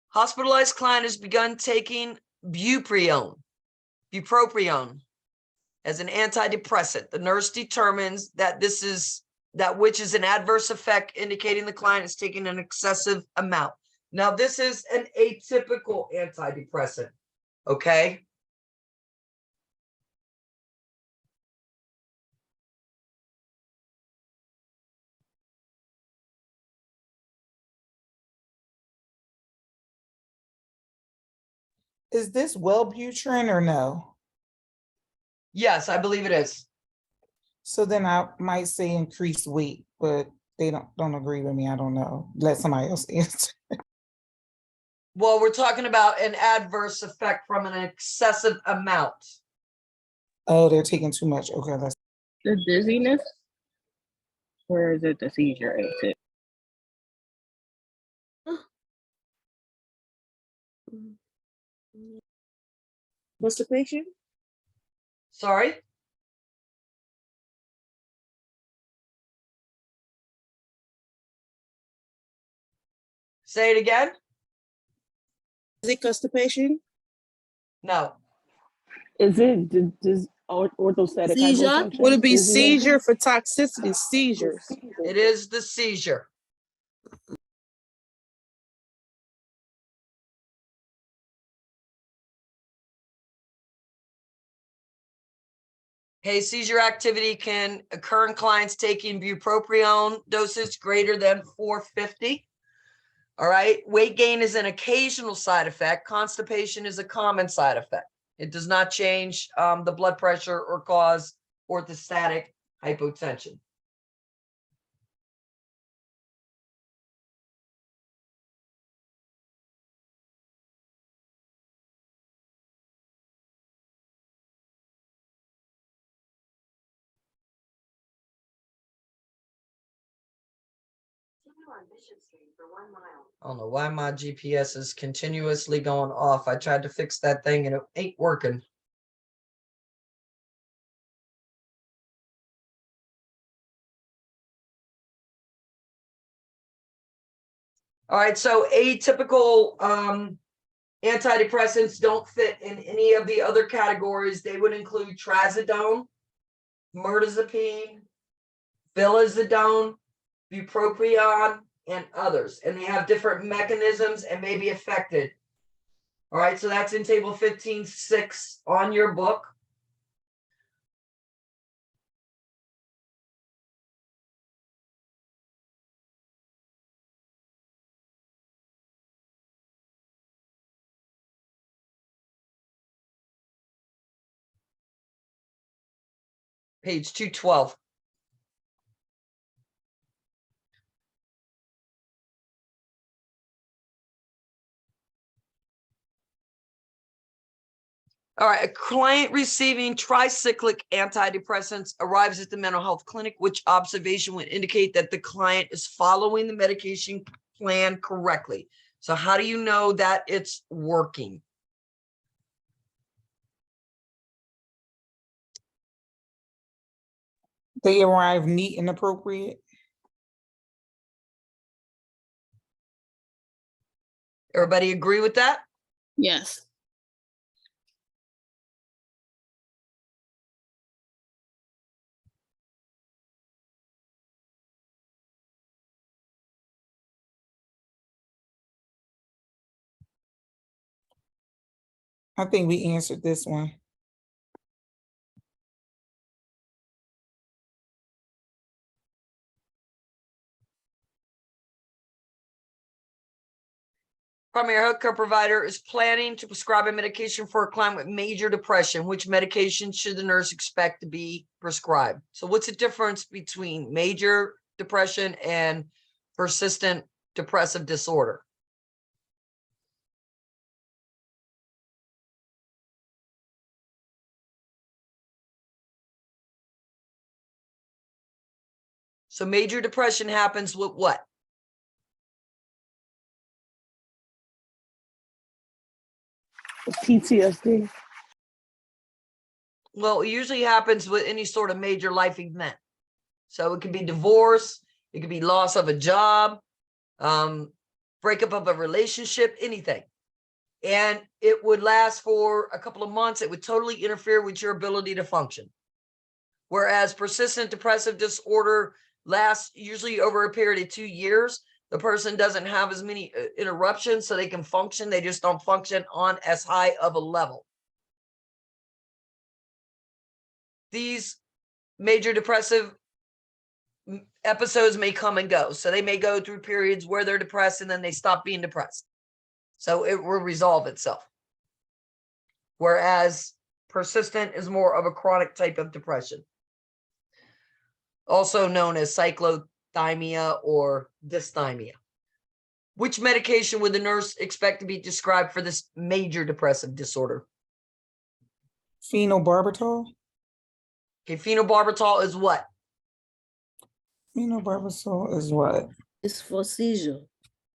Hospitalized client has begun taking bupropion as an antidepressant. The nurse determines that this is that which is an adverse effect indicating the client is taking an excessive amount. Now, this is an atypical antidepressant, okay? Is this Wellbutrin or no? Yes, I believe it is. So then I might say increased weight, but they don't agree with me. I don't know. Let somebody else answer. Well, we're talking about an adverse effect from an excessive amount. Oh, they're taking too much. Okay, let's. The dizziness? Or is it the seizure? Is it? Constipation? Sorry? Say it again? Is it constipation? No. Is it orthostatic Seizure? hypotension? Would it be Dizziness? seizure for toxicity, seizures? It is the seizure. Okay, seizure activity can occur in clients taking bupropion dosage greater than 450. All right, weight gain is an occasional side effect. Constipation is a common side effect. It does not change the blood pressure or cause orthostatic hypotension. I don't know why my GPS is continuously going off. I tried to fix that thing and it ain't working. All right, so atypical antidepressants don't fit in any of the other categories. They would include trazodone, mirtazapine, vilazodone, bupropion, and others. And they have different mechanisms and may be affected. All right, so that's in table 15.6 on your book. Page 212. All right, a client receiving tricyclic antidepressants arrives at the mental health clinic. Which observation would indicate that the client is following the medication plan correctly? So how do you know that it's working? They arrive neat and appropriate. Everybody agree with that? Yes. I think we answered this one. Primary healthcare provider is planning to prescribe a medication for a client with major depression. Which medication should the nurse expect to be prescribed? So what's the difference between major depression and persistent depressive disorder? So major depression happens with what? PTSD. Well, it usually happens with any sort of major life event. So it could be divorce, it could be loss of a job, breakup of a relationship, anything. And it would last for a couple of months. It would totally interfere with your ability to function. Whereas persistent depressive disorder lasts usually over a period of 2 years. The person doesn't have as many interruptions, so they can function. They just don't function on as high of a level. These major depressive episodes may come and go. So they may go through periods where they're depressed and then they stop being depressed. So it will resolve itself. Whereas persistent is more of a chronic type of depression, also known as cyclothymia or dysthymia. Which medication would the nurse expect to be prescribed for this major depressive disorder? Phenobarbital. Okay, phenobarbital is what? Phenobarbital is what? It's for seizure.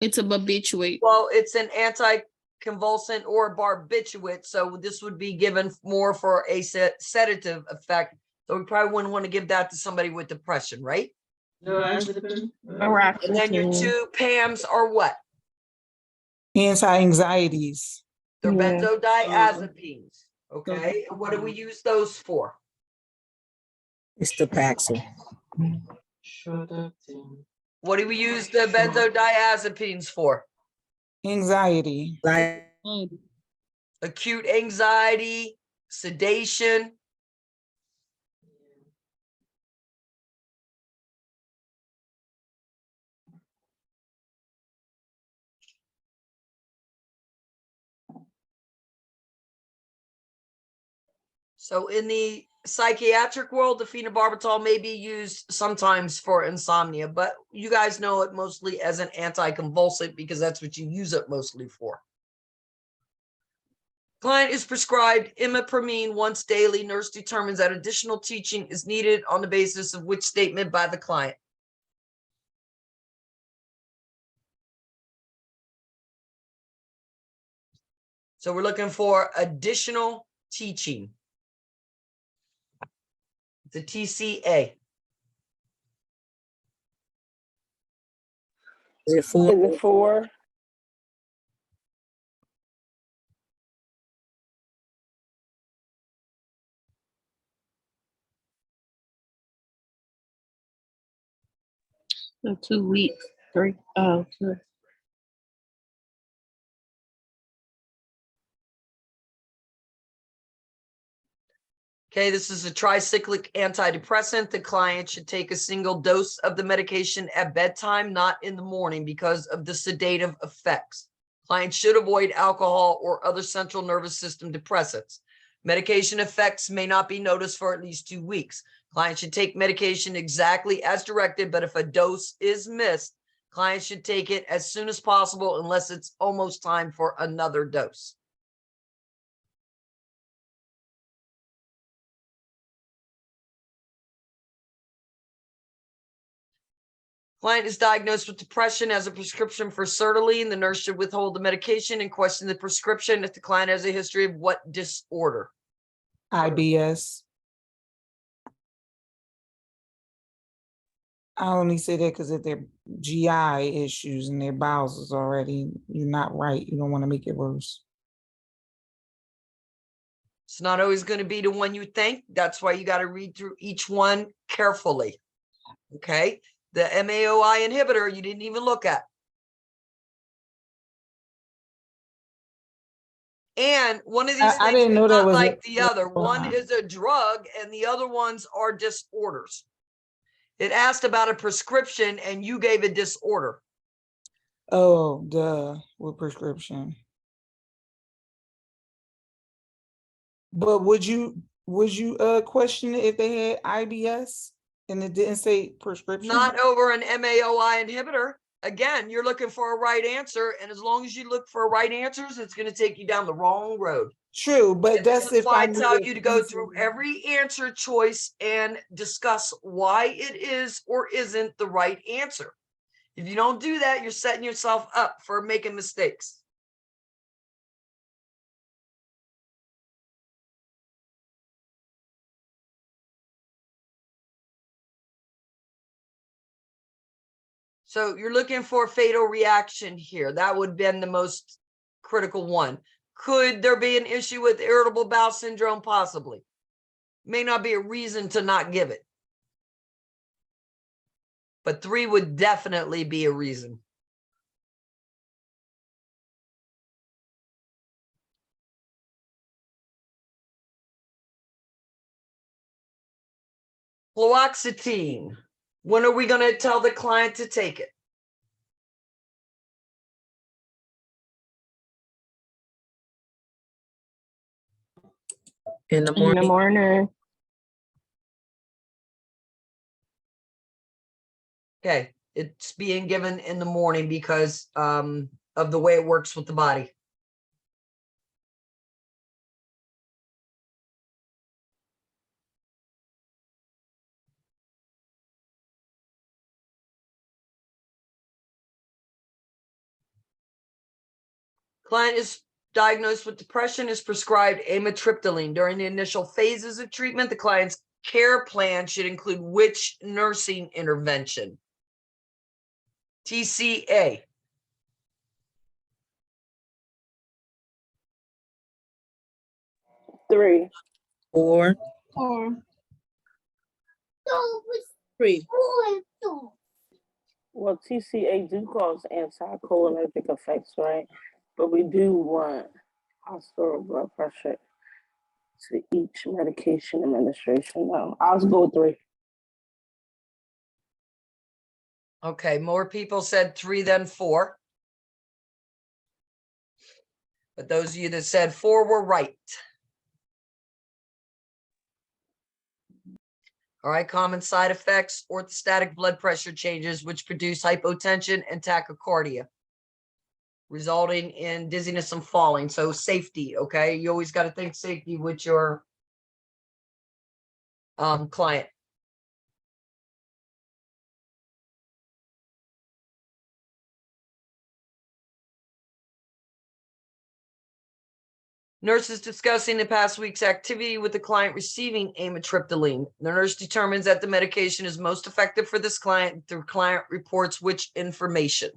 It's a barbiturate. Well, it's an anticonvulsant or a barbiturate, so this would be given more for a sedative effect. So we probably wouldn't want to give that to somebody with depression, right? Lorazepam. And then your two PAMs are what? Anti-anxieties. They're Yeah. benzodiazepines. Okay, and what do we use those for? It's the Paxil. What do we use the benzodiazepines for? Anxiety. Like, Acute anxiety, sedation. So in the psychiatric world, the phenobarbital may be used sometimes for insomnia, but you guys know it mostly as an anticonvulsant because that's what you use it mostly for. Client is prescribed imipramine once daily. Nurse determines that additional teaching is needed on the basis of which statement by the client? So we're looking for additional teaching. The TCA. is it for? Is it 4? So 2 weeks. 3. Oh, 2. Okay, this is a tricyclic antidepressant. The client should take a single dose of the medication at bedtime, not in the morning, because of the sedative effects. Client should avoid alcohol or other central nervous system depressants. Medication effects may not be noticed for at least 2 weeks. Client should take medication exactly as directed, but if a dose is missed, client should take it as soon as possible unless it's almost time for another dose. Client is diagnosed with depression, has a prescription for sertraline. The nurse should withhold the medication and question the prescription if the client has a history of what disorder? IBS. I only say that because if they're GI issues and their bowels is already, you're not right. You don't want to make it worse. It's not always going to be the one you think. That's why you got to read through each one carefully. Okay. The MAOI inhibitor, you didn't even look at. And one of these I things didn't know is that not was like the other. One is a drug and the other ones are disorders. It asked about a prescription and you gave a disorder. Oh, duh, with prescription. But would you question it if they had IBS and it didn't say prescription? Not over an MAOI inhibitor. Again, you're looking for a right answer. And as long as you look for right answers, it's going to take you down the wrong road. True, but that's if why I knew tell the you to go answer. through every answer choice and discuss why it is or isn't the right answer. If you don't do that, you're setting yourself up for making mistakes. So you're looking for a fatal reaction here. That would have been the most critical one. Could there be an issue with irritable bowel syndrome? Possibly. May not be a reason to not give it. but 3 would definitely be a reason. Fluoxetine. When are we going to tell the client to take it? In the In the morning, morning. Okay, it's being given in the morning because of the way it works with the body. Client is diagnosed with depression, is prescribed amitriptyline. During the initial phases of treatment, the client's care plan should include which nursing intervention? TCA. Three. 4, Three. Well, TCA do cause anticholinergic effects, right? But we do want hospital blood pressure to each medication administration. No, I'll go with 3. Okay, more people said 3 than 4. But those of you that said 4 were right. All right, common side effects, orthostatic blood pressure changes, which produce hypotension and tachycardia, resulting in dizziness and falling. So safety, okay? You always got to think safety with your client. Nurse is discussing the past week's activity with the client receiving amitriptyline. The nurse determines that the medication is most effective for this client. The client reports which information?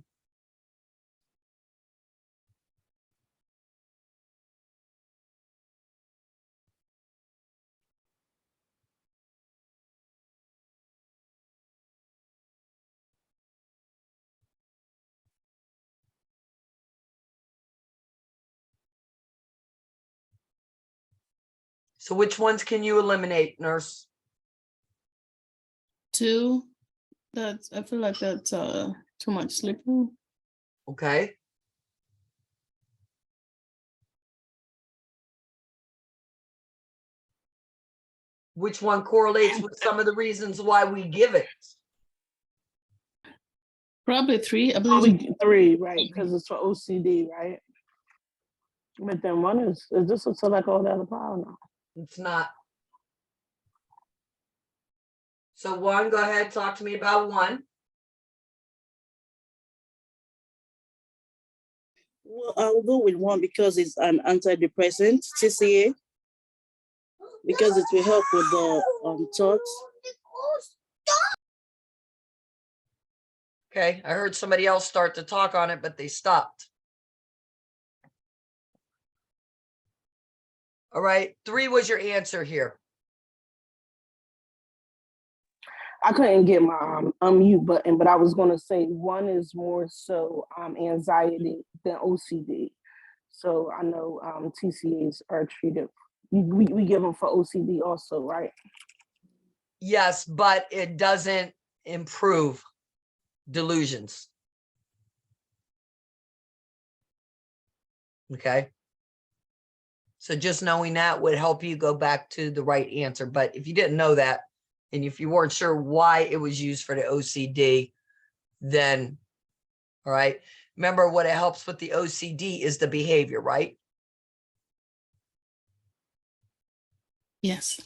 So which ones can you eliminate, nurse? 2. I feel like that's too much sleeping. Okay. Which one correlates with some of the reasons why we give it? Probably 3. I Probably believe 3, right? Because it's for OCD, right? But then 1 is this a select all the other power now? It's not. So 1, go ahead, talk to me about 1. Well, I'll go with 1 because it's an antidepressant, TCA, because it will help with the thoughts. Okay, I heard somebody else start to talk on it, but they stopped. All right, 3 was your answer here. I couldn't get my unmute button, but I was gonna say 1 is more so anxiety than OCD. So I know TCAs are treated. We give them for OCD also, right? Yes, but it doesn't improve delusions. Okay. So just knowing that would help you go back to the right answer. But if you didn't know that, and if you weren't sure why it was used for the OCD, then, all right. Remember, what it helps with the OCD is the behavior, right? yes.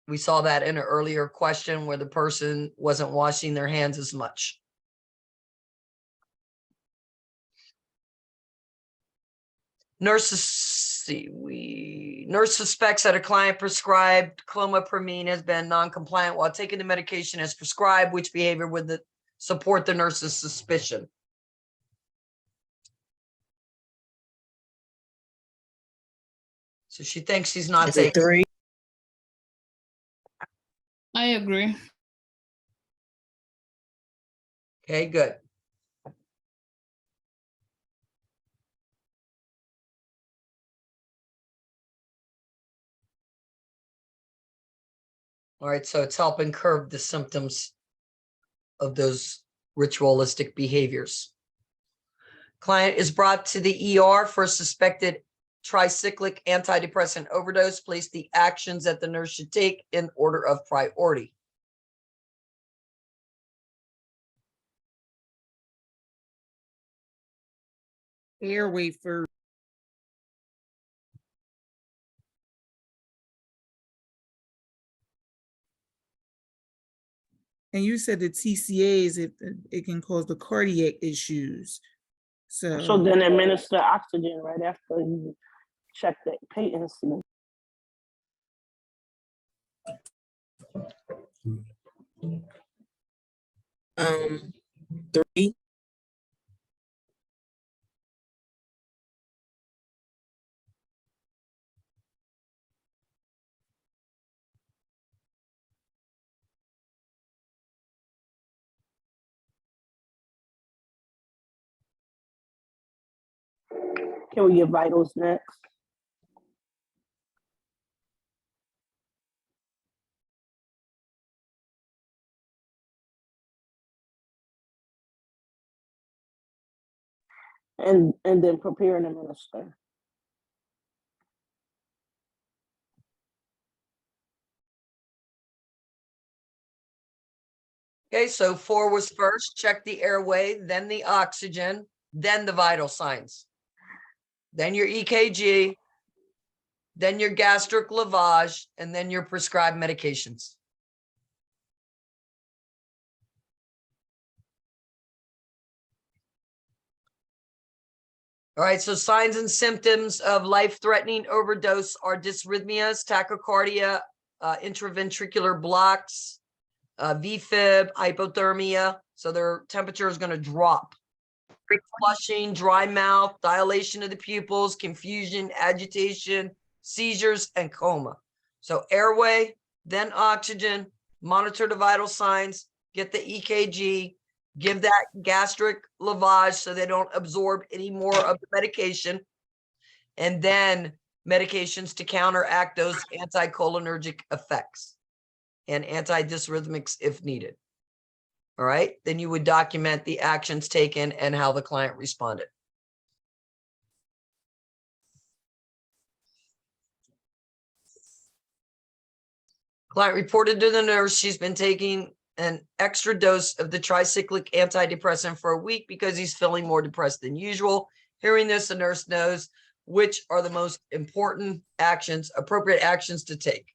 We saw that in an earlier question where the person wasn't washing their hands as much. Nurse suspects that a client prescribed clomipramine has been non-compliant while taking the medication as prescribed. Which behavior would support the nurse's suspicion? So she thinks she's not is it taking. 3? I agree. Okay, good. All right, so it's helping curb the symptoms of those ritualistic behaviors. Client is brought to the ER for suspected tricyclic antidepressant overdose. Place the actions that the nurse should take in order of priority. Airway first. And you said the TCAs, it can cause the cardiac issues. So then administer oxygen right after you check that patency. Um, 3. Can we get vitals next? And then prepare and administer. Okay, so 4 was first, check the airway, then the oxygen, then the vital signs. Then your EKG, then your gastric lavage, and then your prescribed medications. All right, so signs and symptoms of life-threatening overdose are dysrhythmias, tachycardia, intraventricular blocks, VFib, hypothermia. So their temperature is going to drop. Flushing, dry mouth, dilation of the pupils, confusion, agitation, seizures, and coma. So airway, then oxygen, monitor the vital signs, get the EKG, give that gastric lavage so they don't absorb any more of the medication, and then medications to counteract those anticholinergic effects and antidysrhythmics if needed. All right, then you would document the actions taken and how the client responded. Client reported to the nurse she's been taking an extra dose of the tricyclic antidepressant for a week because he's feeling more depressed than usual. Hearing this, the nurse knows which are the most important actions, appropriate actions to take.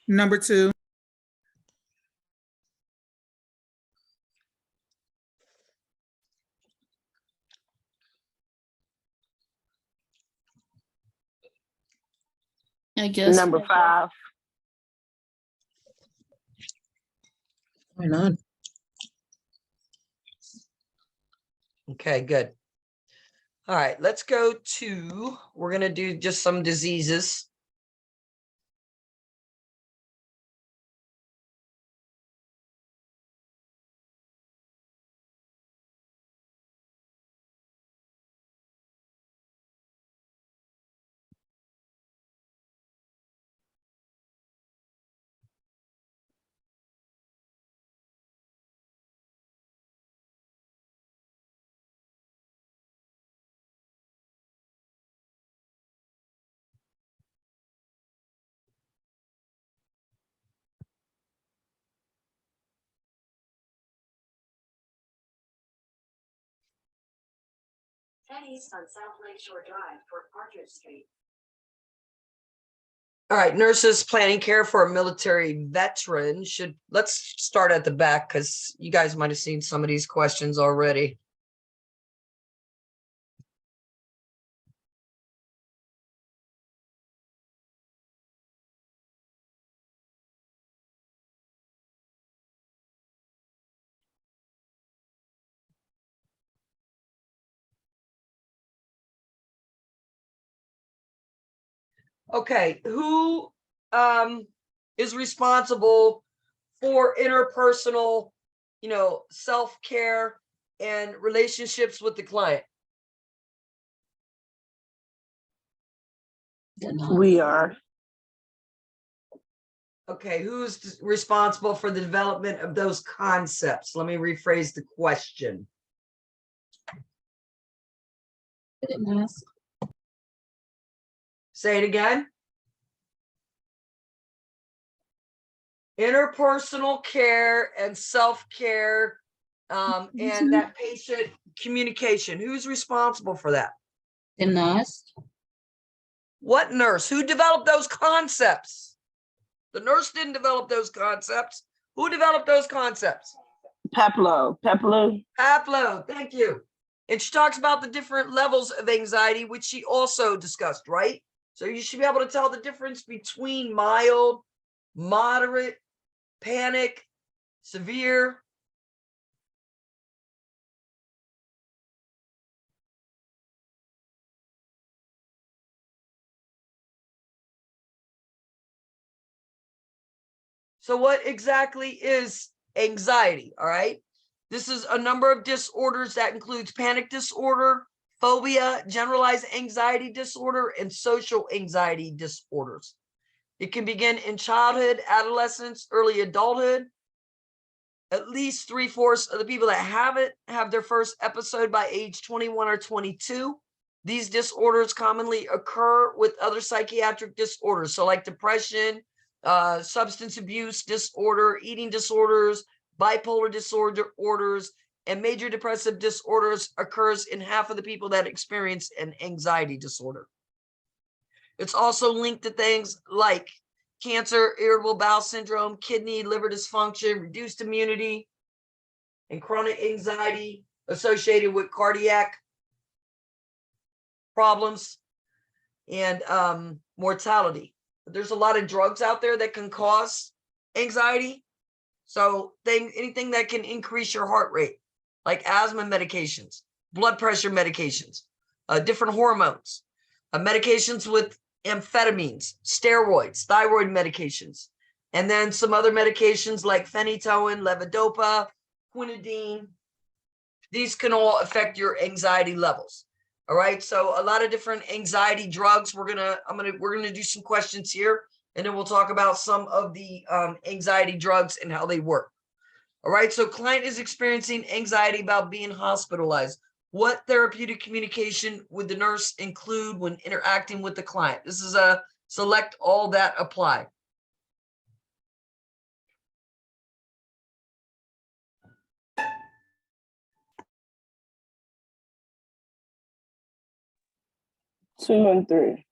Number 2. I guess. Number 5. Why not? Okay, good. All right, let's go to, we're going to do just some diseases. East on South Lakeshore Drive for Partridge Street. All right, nurses planning care for a military veteran should, let's start at the back because you guys might have seen some of these questions already. Okay, who is responsible for interpersonal, self-care and relationships with the client? We are. Okay, who's responsible for the development of those concepts? Let me rephrase the question. Say it again. Interpersonal care and self-care, and that patient communication. Who's responsible for that? The nurse. What nurse? Who developed those concepts? The nurse didn't develop those concepts. Who developed those concepts? Peplo. Pablo, thank you. And she talks about the different levels of anxiety, which she also discussed, right? So you should be able to tell the difference between mild, moderate, panic, severe. So what exactly is anxiety? All right. This is a number of disorders that includes panic disorder, phobia, generalized anxiety disorder, and social anxiety disorders. It can begin in childhood, adolescence, early adulthood. At least 3/4 of the people that have it have their first episode by age 21 or 22. These disorders commonly occur with other psychiatric disorders. So like depression, substance abuse disorder, eating disorders, bipolar disorders, and major depressive disorders occurs in half of the people that experience an anxiety disorder. It's also linked to things like cancer, irritable bowel syndrome, kidney, liver dysfunction, reduced immunity, and chronic anxiety associated with cardiac problems and mortality. There's a lot of drugs out there that can cause anxiety. So anything that can increase your heart rate, like asthma medications, blood pressure medications, different hormones, medications with amphetamines, steroids, thyroid medications, and then some other medications like phenytoin, levodopa, quinidine. These can all affect your anxiety levels. All right. So a lot of different anxiety drugs. We're gonna do some questions here, and then we'll talk about some of the anxiety drugs and how they work. All right. So client is experiencing anxiety about being hospitalized. What therapeutic communication would the nurse include when interacting with the client? This is a select all that apply. Two and three.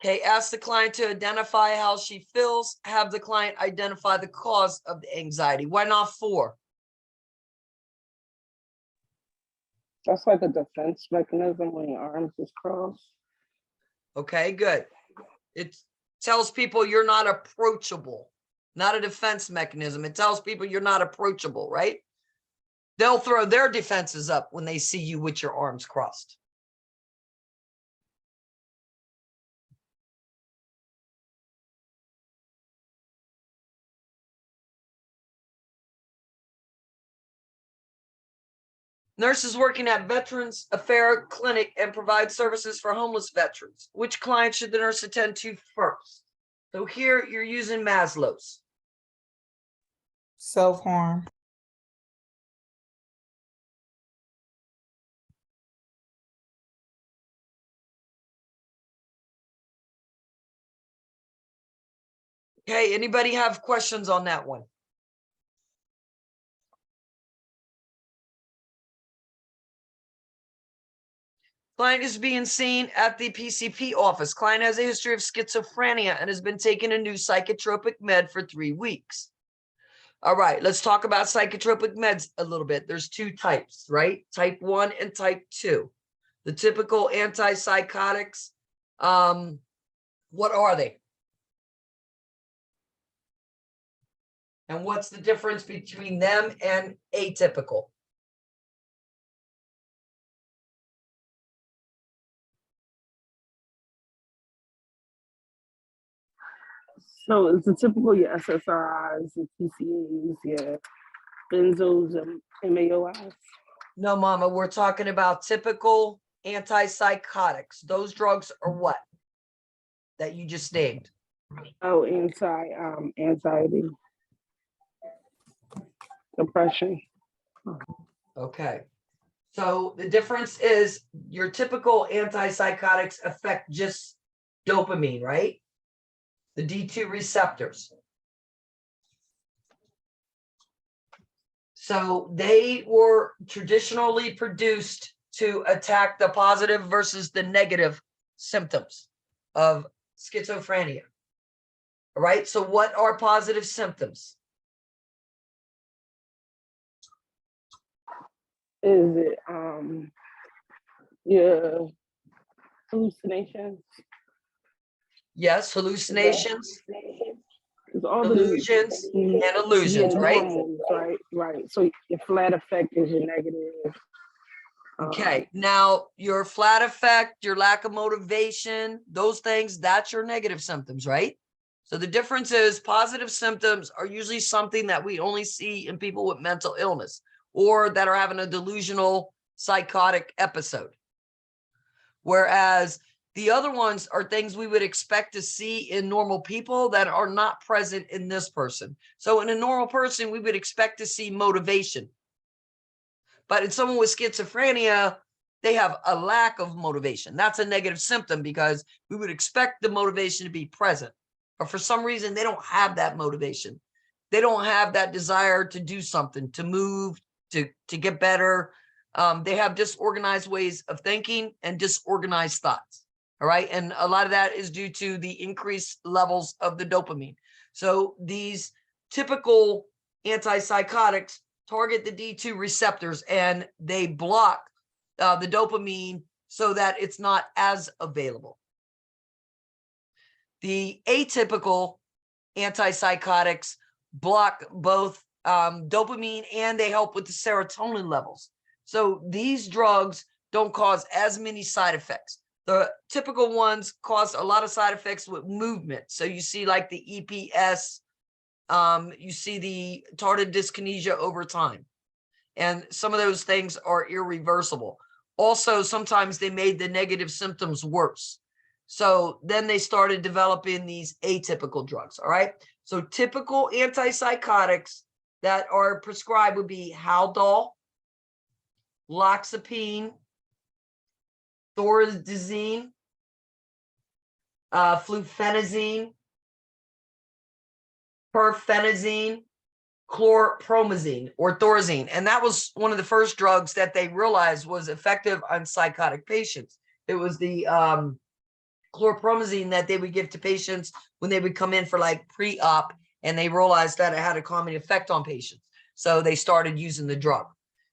Okay, ask the client to identify how she feels. Have the client identify the cause of the anxiety. Why not 4? That's like a defense mechanism when your arms is crossed. Okay, good. It tells people you're not approachable, not a defense mechanism. It tells people you're not approachable, right? They'll throw their defenses up when they see you with your arms crossed. Nurses working at Veterans Affairs Clinic and provide services for homeless veterans. Which client should the nurse attend to first? So here you're using Maslow's. Self-harm. Okay, anybody have questions on that one? Client is being seen at the PCP office. Client has a history of schizophrenia and has been taking a new psychotropic med for 3 weeks. All right, let's talk about psychotropic meds a little bit. There's 2 types, right? Type 1 and type 2. The typical antipsychotics, what are they? And what's the difference between them and atypical? So it's the typical your SSRIs, your TCAs, your benzos, and MAOIs. No, Mama, we're talking about typical antipsychotics. Those drugs are what? That you just named. Oh, anxiety, depression. Okay. So the difference is your typical antipsychotics affect just dopamine, right? The D2 receptors. So they were traditionally produced to attack the positive versus the negative symptoms of schizophrenia. All right. So what are positive symptoms? Is it your hallucinations? Yes, hallucinations, It's all delusions, and the illusions, right? normals, right. So your flat effect is your negative. Okay, now your flat effect, your lack of motivation, those things, that's your negative symptoms, right? So the difference is positive symptoms are usually something that we only see in people with mental illness or that are having a delusional psychotic episode. Whereas the other ones are things we would expect to see in normal people that are not present in this person. So in a normal person, we would expect to see motivation. But in someone with schizophrenia, they have a lack of motivation. That's a negative symptom because we would expect the motivation to be present. But for some reason, they don't have that motivation. They don't have that desire to do something, to move, to get better. They have disorganized ways of thinking and disorganized thoughts. All right. And a lot of that is due to the increased levels of the dopamine. So these typical antipsychotics target the D2 receptors and they block the dopamine so that it's not as available. The atypical antipsychotics block both dopamine and they help with the serotonin levels. So these drugs don't cause as many side effects. The typical ones cause a lot of side effects with movement. So you see like the EPS, you see the tardive dyskinesia over time. And some of those things are irreversible. Also, sometimes they made the negative symptoms worse. So then they started developing these atypical drugs, all right? So typical antipsychotics that are prescribed would be Haldol, Loxapine, Thorazine, Fluphenazine, Perfenazine, chlorpromazine or Thorazine. And that was one of the first drugs that they realized was effective on psychotic patients. It was the chlorpromazine that they would give to patients when they would come in for like pre-op, and they realized that it had a calming effect on patients. So they started using the drug.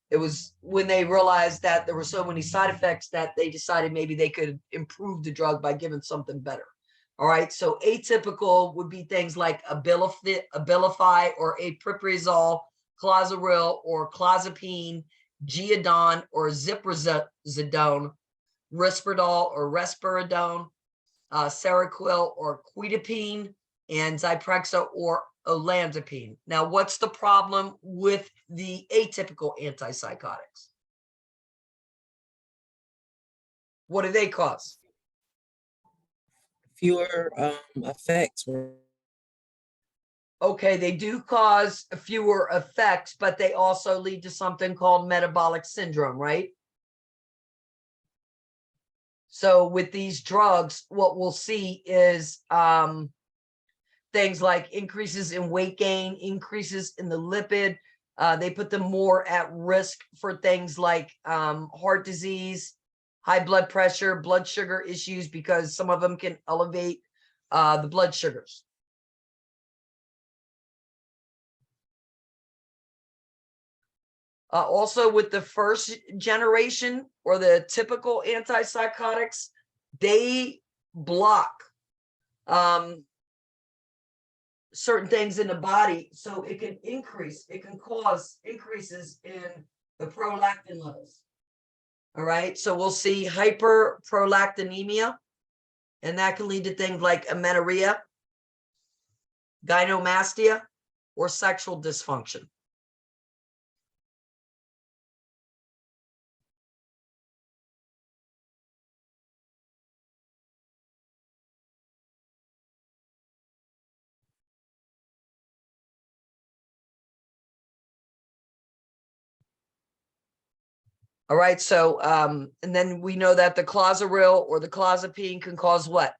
It was when they realized that there were so many side effects that they decided maybe they could improve the drug by giving something better. All right, so atypical would be things like Abilify or Apriprazole, Clozaril or Clozapine, Geodon or Ziprasidone, Risperdal or Risperidone, Seroquel or Quidapine, and Zyprexa or Olanzapine. Now, what's the problem with the atypical antipsychotics? What do they cause? Fewer effects. Okay, they do cause fewer effects, but they also lead to something called metabolic syndrome, right? So with these drugs, what we'll see is things like increases in weight gain, increases in the lipid. They put them more at risk for things like heart disease, high blood pressure, blood sugar issues, because some of them can elevate the blood sugars. Also with the first generation or the typical antipsychotics, they block certain things in the body, so it can cause increases in the prolactin levels. All right, so we'll see hyperprolactinemia, and that can lead to things like amenorrhea. gynecomastia, or sexual dysfunction? All right, so and then we know that the clozaril or the clozapine can cause what?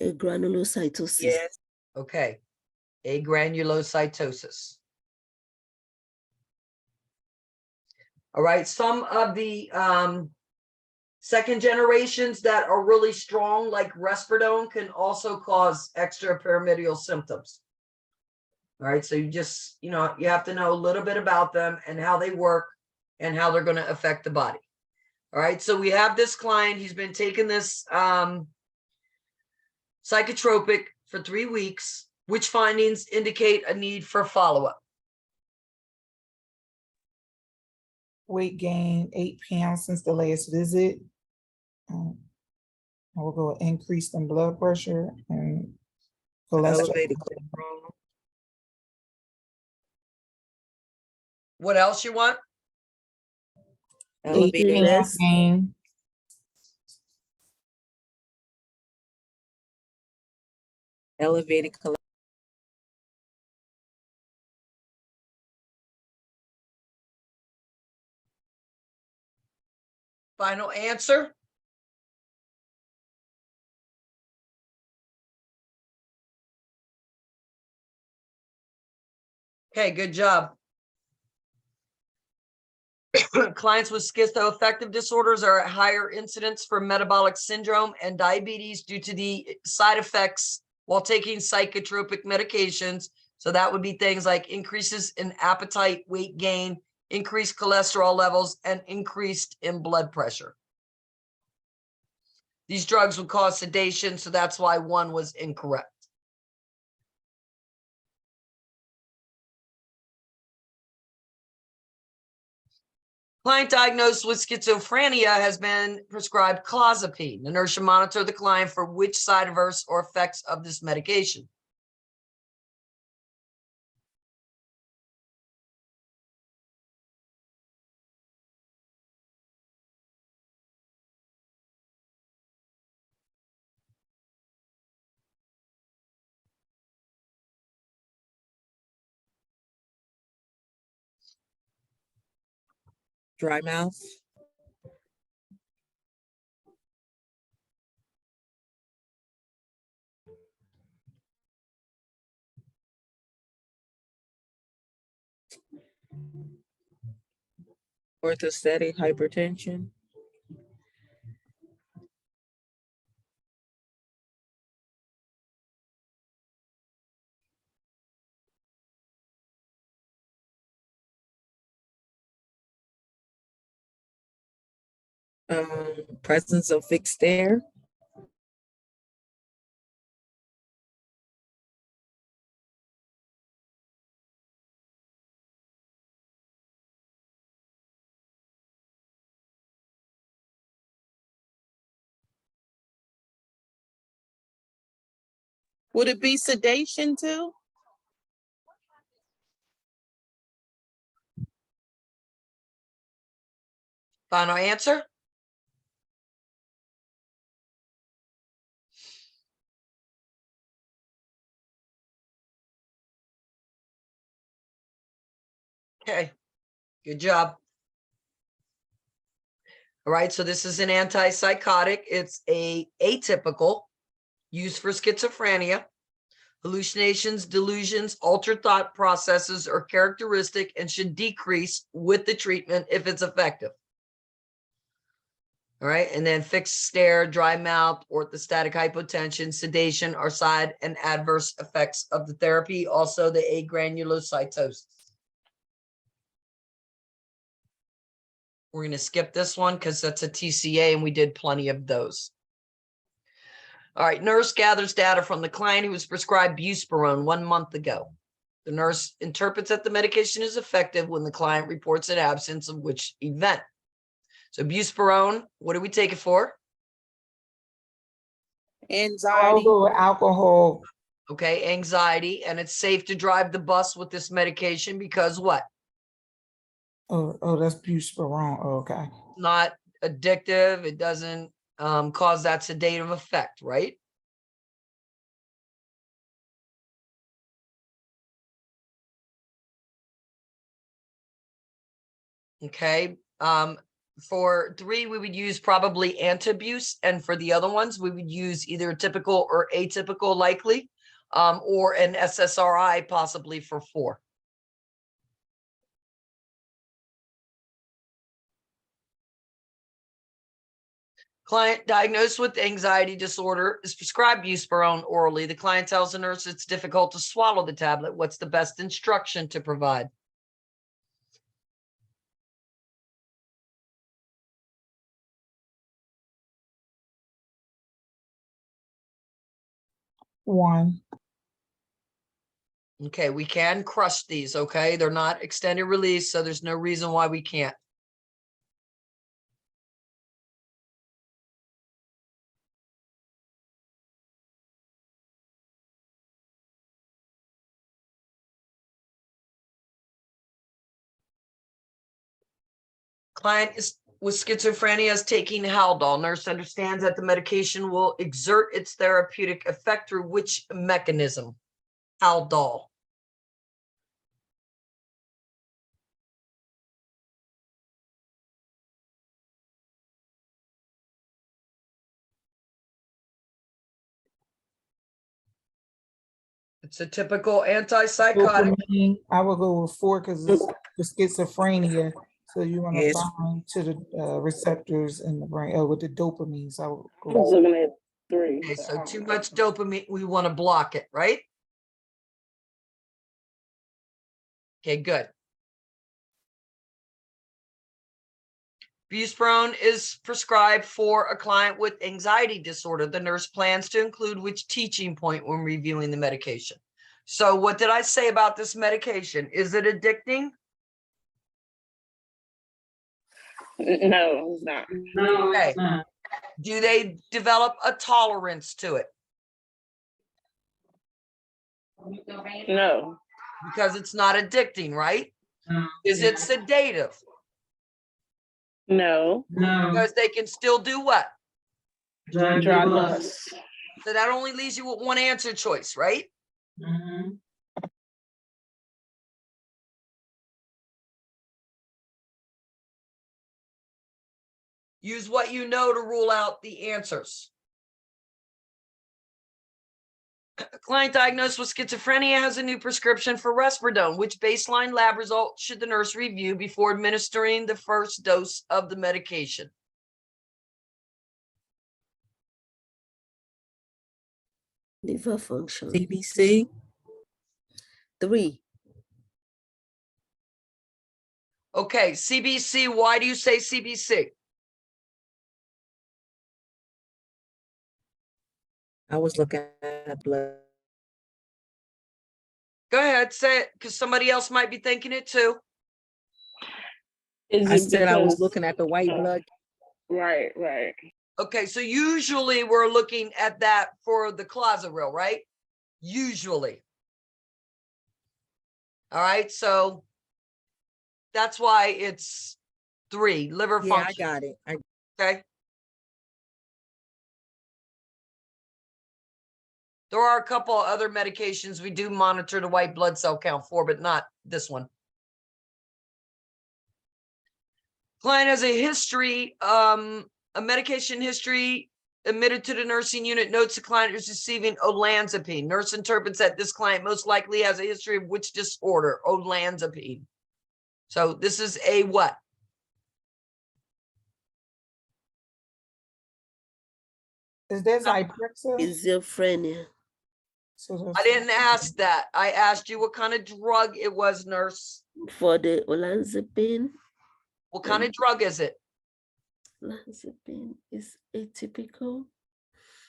A granulocytosis. Yes. Okay, agranulocytosis. All right, some of the second generations that are really strong, like risperidone, can also cause extrapyramidal symptoms. All right, so you just, you have to know a little bit about them and how they work and how they're going to affect the body. All right, so we have this client, he's been taking this psychotropic for 3 weeks. Which findings indicate a need for follow-up? Weight gain 8 pounds since the last visit. I will go increase in blood pressure and cholesterol. Elevated cholesterol. What else you want? Elevated, Weight gain. elevated cholesterol. Final answer? Okay, good job. Clients with schizoaffective disorders are at higher incidence for metabolic syndrome and diabetes due to the side effects while taking psychotropic medications. So that would be things like increases in appetite, weight gain, increased cholesterol levels, and increased in blood pressure. These drugs would cause sedation, so that's why 1 was incorrect. Client diagnosed with schizophrenia has been prescribed clozapine. The nurse should monitor the client for which side effects or effects of this medication. Dry mouth. Orthostatic hypertension. Presence of fixed stare. Would it be sedation too? Final answer? Okay, good job. All right, so this is an antipsychotic. It's a atypical used for schizophrenia. Hallucinations, delusions, altered thought processes are characteristic and should decrease with the treatment if it's effective. All right, and then fixed stare, dry mouth, orthostatic hypotension, sedation are side and adverse effects of the therapy. Also, the agranulocytosis. We're going to skip this one because that's a TCA and we did plenty of those. All right, nurse gathers data from the client who was prescribed buspirone 1 month ago. The nurse interprets that the medication is effective when the client reports an absence of which event. So buspirone, what do we take it for? I'll Anxiety. go with alcohol. Okay, anxiety, and it's safe to drive the bus with this medication because what? Oh, that's buspirone. Oh, okay. Not addictive. It doesn't cause that sedative effect, right? Okay. For 3, we would use probably antabuse, and for the other ones, we would use either a typical or atypical likely, or an SSRI possibly for 4. Client diagnosed with anxiety disorder is prescribed buspirone orally. The client tells the nurse it's difficult to swallow the tablet. What's the best instruction to provide? One. Okay, we can crush these, okay? They're not extended release, so there's no reason why we can't. Client is with schizophrenia is taking Haldol. Nurse understands that the medication will exert its therapeutic effect through which mechanism? Haldol. It's a typical antipsychotic. Dopamine. I would go with 4 because it's the schizophrenia. So you want to Yes. bind to the receptors in the brain with the dopamine. So I would I go was with looking at 3. Okay, but I so don't too know. much dopamine, we want to block it, right? Okay, good. Buspirone is prescribed for a client with anxiety disorder. The nurse plans to include which teaching point when reviewing the medication. So what did I say about this medication? Is it addicting? No, it's not. No, Okay. it's not. Do they develop a tolerance to it? No. Because it's not addicting, right? No. Is it sedative? No. No. Because they can still do what? Drive the Drive bus. bus. So that only leaves you with one answer choice, right? Mhm. Use what you know to rule out the answers. A client diagnosed with schizophrenia has a new prescription for Risperidone. Which baseline lab result should the nurse review before administering the first dose of the medication? Liver function. CBC. 3. Okay, CBC, why do you say CBC? I was looking at blood. Go ahead, say it, because somebody else might be thinking it too. Is I it said I was because- looking at the white blood. Right, right. Okay, so usually we're looking at that for the Clozaril, right? Usually. All right, so that's why it's 3, liver Yeah, I function. got it. Okay. There are a couple of other medications we do monitor the white blood cell count for, but not this one. Client has a history, a medication history admitted to the nursing unit. Notes the client is receiving olanzapine. Nurse interprets that this client most likely has a history of which disorder? Olanzapine. So this is a what? Is that Zyprexa? Schizophrenia. So that's- I didn't ask that. I asked you what kind of drug it was, nurse. For the olanzapine, What kind of drug is it? olanzapine is atypical.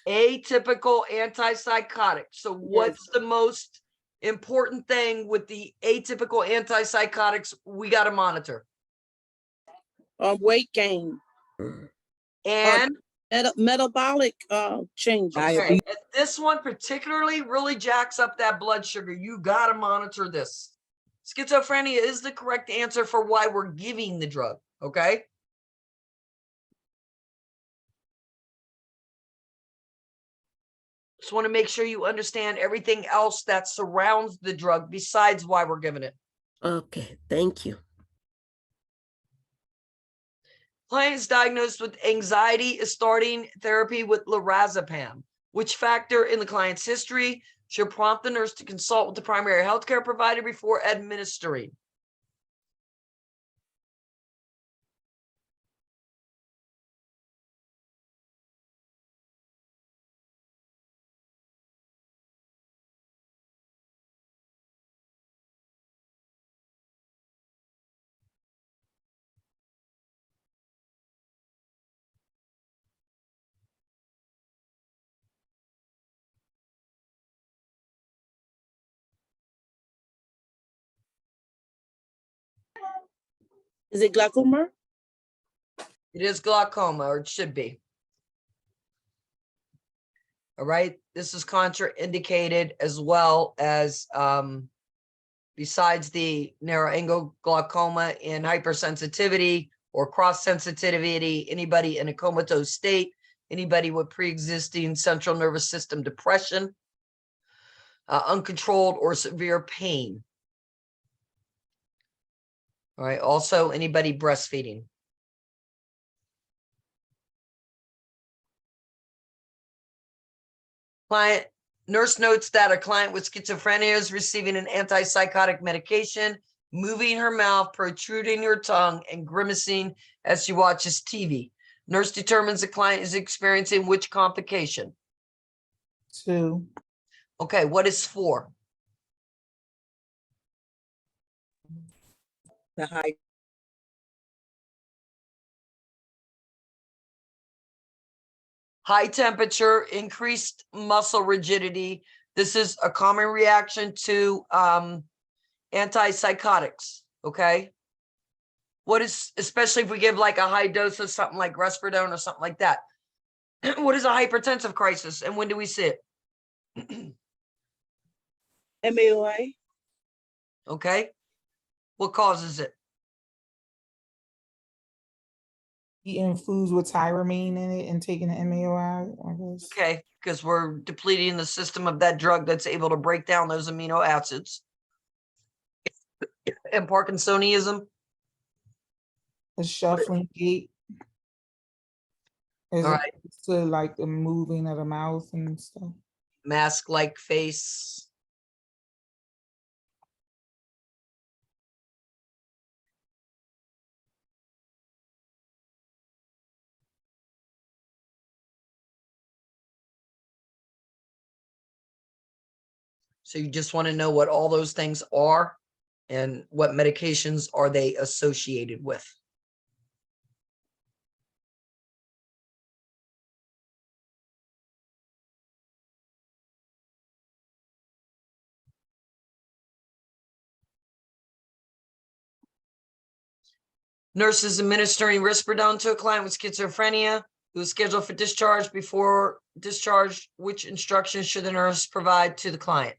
Atypical antipsychotic. So what's the most important thing with the atypical antipsychotics we got to monitor? Weight gain. And Metabolic changes. Okay, and this one particularly really jacks up that blood sugar. You got to monitor this. Schizophrenia is the correct answer for why we're giving the drug, okay? Just want to make sure you understand everything else that surrounds the drug besides why we're giving it. Okay, thank you. Client is diagnosed with anxiety is starting therapy with lorazepam. Which factor in the client's history should prompt the nurse to consult with the primary healthcare provider before administering? Is it glaucoma? It is glaucoma, or it should be. All right, this is contraindicated as well as besides the narrow angle glaucoma in hypersensitivity or cross sensitivity, anybody in a comatose state, anybody with pre-existing central nervous system depression, uncontrolled or severe pain. All right, also anybody breastfeeding. Client nurse notes that a client with schizophrenia is receiving an antipsychotic medication, moving her mouth, protruding her tongue, and grimacing as she watches TV. Nurse determines the client is experiencing which complication? 2. Okay, what is 4? The high. High temperature, increased muscle rigidity. This is a common reaction to antipsychotics, okay? What is, especially if we give like a high dose of something like Risperidone or something like that. What is a hypertensive crisis and when do we see it? MAOI? Okay. What causes it? Eating foods with tyramine in it and taking the MAOI, I guess. Okay, because we're depleting the system of that drug that's able to break down those amino acids. And Parkinsonism. A shuffling gait. As All right. opposed to like the moving of the mouth and stuff. Mask-like face. So you just want to know what all those things are and what medications are they associated with. Nurse is administering Risperidone to a client with schizophrenia who is scheduled for discharge. Before discharge, which instructions should the nurse provide to the client?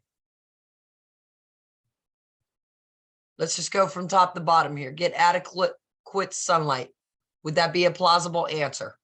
Let's just go from top to bottom here. Get adequate sunlight. Would that be a plausible answer?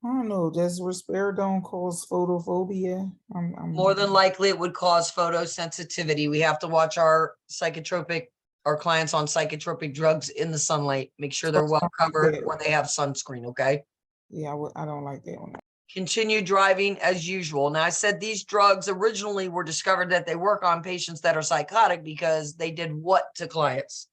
I don't know, does risperidone cause photophobia? More than likely, it would cause photosensitivity. We have to watch our clients on psychotropic drugs in the sunlight. Make sure they're well covered or they have sunscreen, okay? Yeah, I don't like that one. Continue driving as usual. Now, I said these drugs originally were discovered that they work on patients that are psychotic because they did what to clients?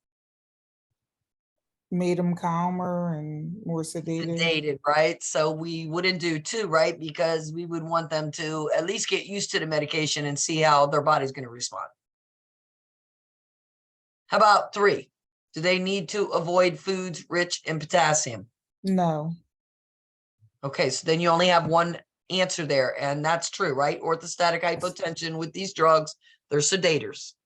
Made them calmer and more sedated. Sedated, right? So we wouldn't do 2, right? Because we would want them to at least get used to the medication and see how their body's going to respond. How about 3? Do they need to avoid foods rich in potassium? No. Okay, so then you only have one answer there, and that's true, right? Orthostatic hypotension with these drugs, they're sedators.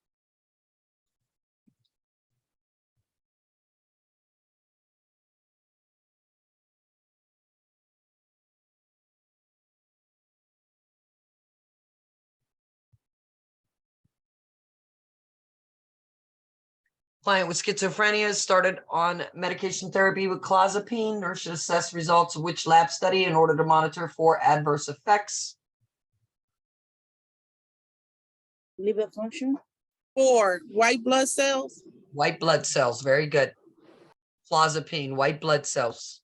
Client with schizophrenia started on medication therapy with clozapine. Nurse should assess results of which lab study in order to monitor for adverse effects. Liver function. 4, white blood cells. White blood cells, very good. Clozapine, white blood cells.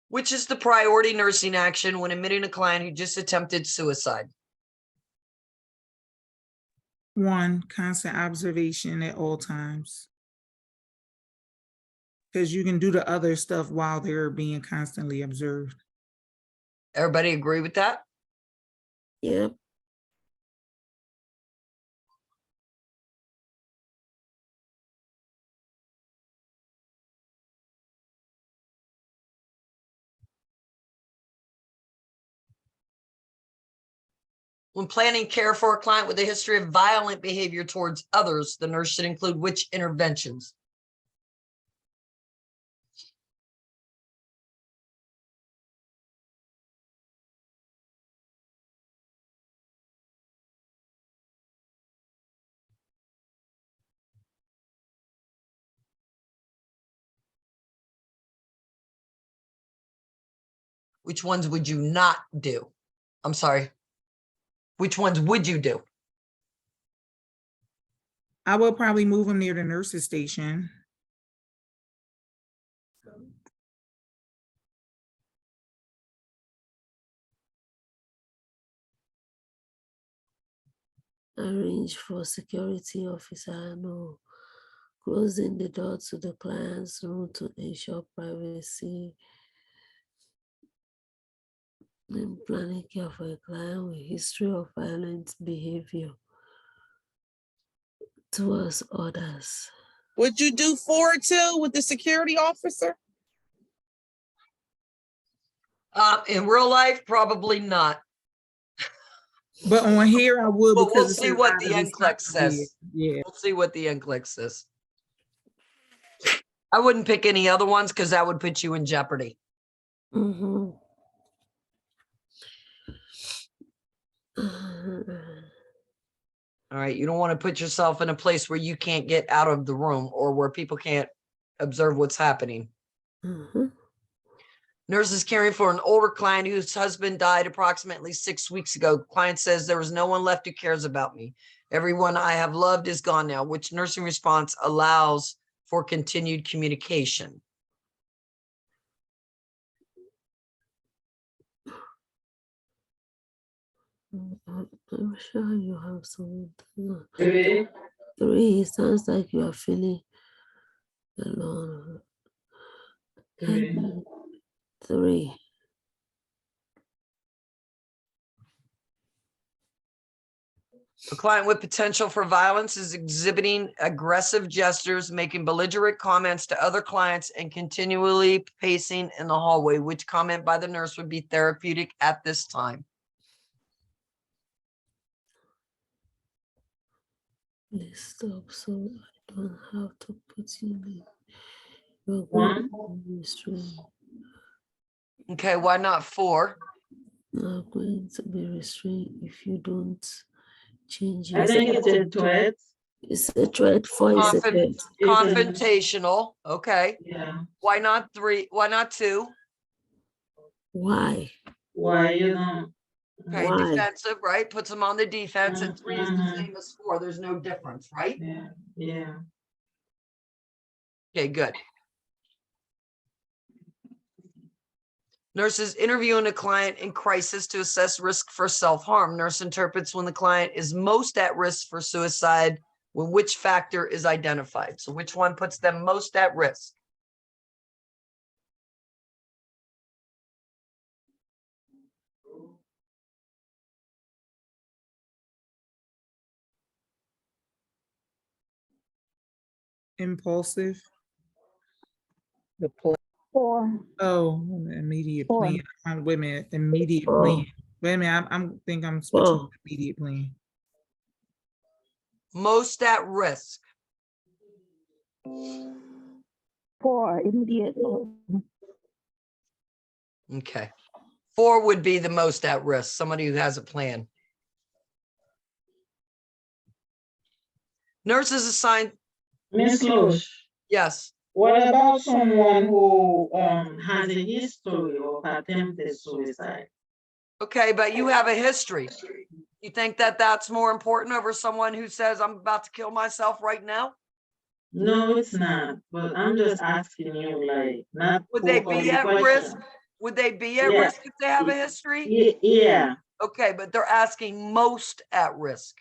Which is the priority nursing action when admitting a client who just attempted suicide? 1, constant observation at all times. Because you can do the other stuff while they're being constantly observed. Everybody agree with that? Yep. When planning care for a client with a history of violent behavior towards others, the nurse should include which interventions? Which ones would you not do? I'm sorry. Which ones would you do? I will probably move them near the nurse's station. Arrange for security officer, no. Closing the door to the client's room to ensure privacy. And planning care for a client with history of violent behavior towards others. Would you do 4 too with the security officer? In real life, probably not. But on here, I would. But we'll because it see says what out the of this NCLEX document. says. Yeah. We'll see what the NCLEX says. I wouldn't pick any other ones because that would put you in jeopardy. Mm-hmm. All right. You don't want to put yourself in a place where you can't get out of the room or where people can't observe what's happening. Mm-hmm. Nurse is caring for an older client whose husband died approximately 6 weeks ago. Client says there is no one left who cares about me. Everyone I have loved is gone now, which nursing response allows for continued communication. I'm sure you have some. 3. 3, sounds like you are feeling alone. 3. 3. A client with potential for violence is exhibiting aggressive gestures, making belligerent comments to other clients, and continually pacing in the hallway. Which comment by the nurse would be therapeutic at this time? Please stop so I don't have to put you in. You're 1. going to restrained. Okay, why not 4? You're going to be restrained if you don't change I it. think it's a threat. It's a threat. 4 is a threat. Confrontational. Okay. Yeah. Why not 3? Why not 2? Why? Why you don't? Okay, Why? defensive, right? Puts them on the defense, and 3 is the Mhm. same as 4. There's no difference, right? Yeah. Yeah. Okay, good. Nurse is interviewing a client in crisis to assess risk for self-harm. Nurse interprets when the client is most at risk for suicide when which factor is identified. So which one puts them most at risk? Impulsive. The plan. 4. Oh, immediate 4. plan. Wait a minute. Immediate 4. plan. Wait a minute. I'm think I'm switching 4. to immediate plan. Most at risk. 4, immediate. Okay. 4 would be the most at risk, somebody who has a plan. Nurse is assigned, Miss Loesch, yes. what about someone who has a history of attempted suicide? Okay, but you have a history. You think that that's more important over someone who says, I'm about to kill myself right now? No, it's not. But I'm just asking you, like, not Would for they the be at risk? question. Would they be at Yeah. risk if they have a history? Yeah. Okay, but they're asking most at risk.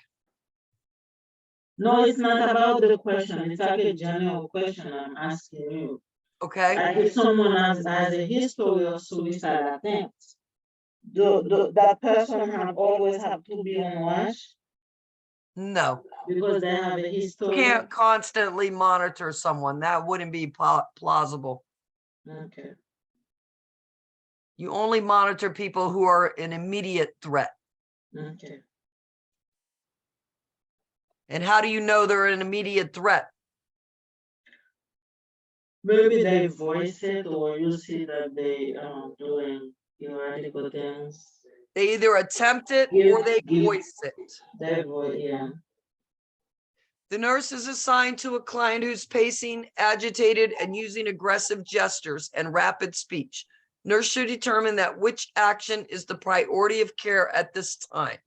No, it's not about the question. It's like a general question I'm asking you. Okay, Like if someone has a history of suicide attempts, that person always have to be on watch no. because they have a You history? can't constantly monitor someone. That wouldn't be plausible. Okay. You only monitor people who are an immediate threat. Okay. And how do you know they're an immediate threat? Maybe they voice it, or you see that they doing theoretical things. They either attempt it or they voice it. They voice, yeah. The nurse is assigned to a client who's pacing, agitated, and using aggressive gestures and rapid speech. Nurse should determine that which action is the priority of care at this time.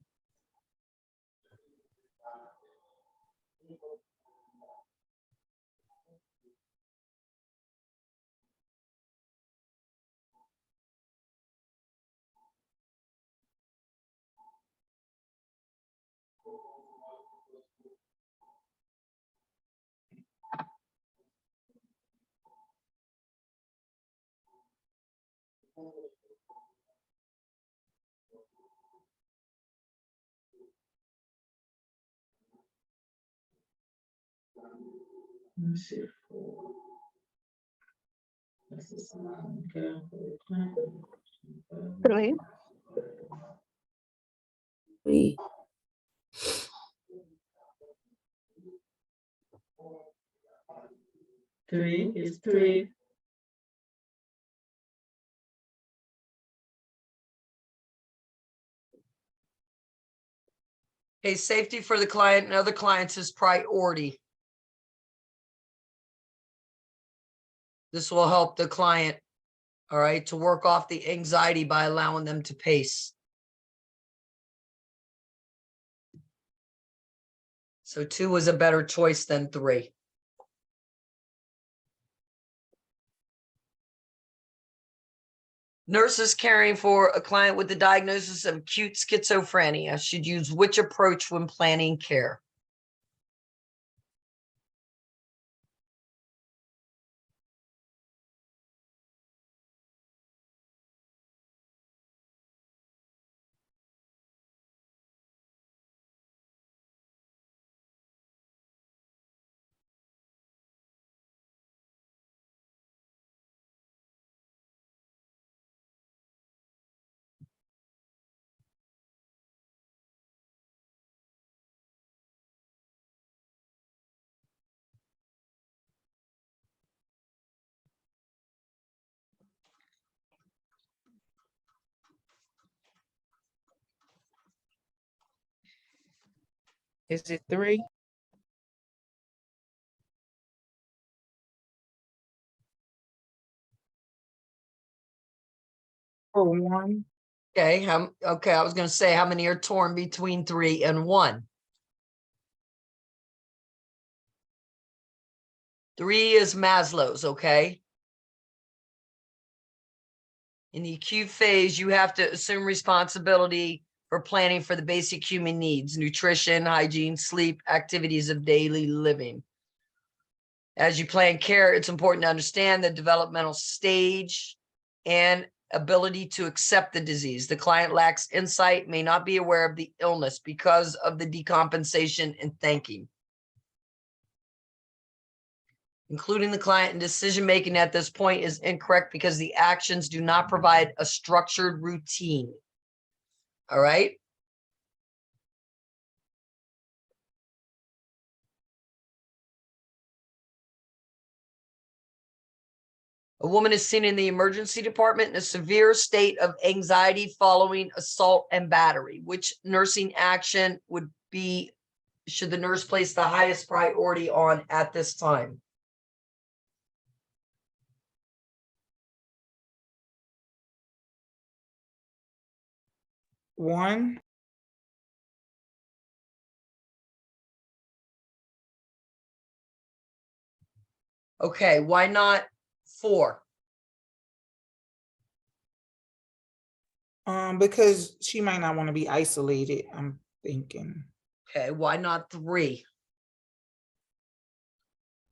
Let's see. Three. 3, 3 is 3. Okay, safety for the client and other clients is priority. This will help the client, all right, to work off the anxiety by allowing them to pace. So 2 was a better choice than 3. Nurses caring for a client with the diagnosis of acute schizophrenia should use which approach when planning care? Is it 3? Or 1? Okay, I was going to say how many are torn between 3 and 1? 3 is Maslow's, okay? In the acute phase, you have to assume responsibility for planning for the basic human needs: nutrition, hygiene, sleep, activities of daily living. As you plan care, it's important to understand the developmental stage and ability to accept the disease. The client lacks insight, may not be aware of the illness because of the decompensation in thinking. Including the client in decision-making at this point is incorrect because the actions do not provide a structured routine. All right. A woman is seen in the emergency department in a severe state of anxiety following assault and battery. Which nursing action would be should the nurse place the highest priority on at this time? One, Okay, why not 4? because she might not want to be isolated, I'm thinking. Okay, why not 3?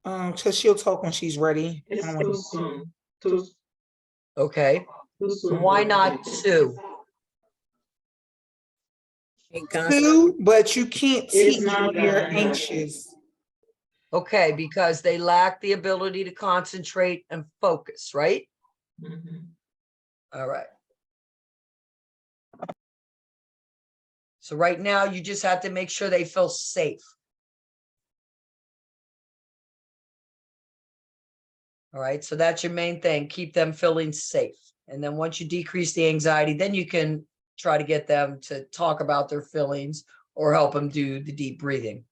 Because she'll talk when she's ready. I It's don't too want soon. Okay, Too soon. why not 2? two, but you can't It's teach not when you're that. anxious. Okay, because they lack the ability to concentrate and focus, right? Mhm. All right. So right now, you just have to make sure they feel safe. All right, so that's your main thing. Keep them feeling safe. And then once you decrease the anxiety, then you can try to get them to talk about their feelings or help them do the deep breathing.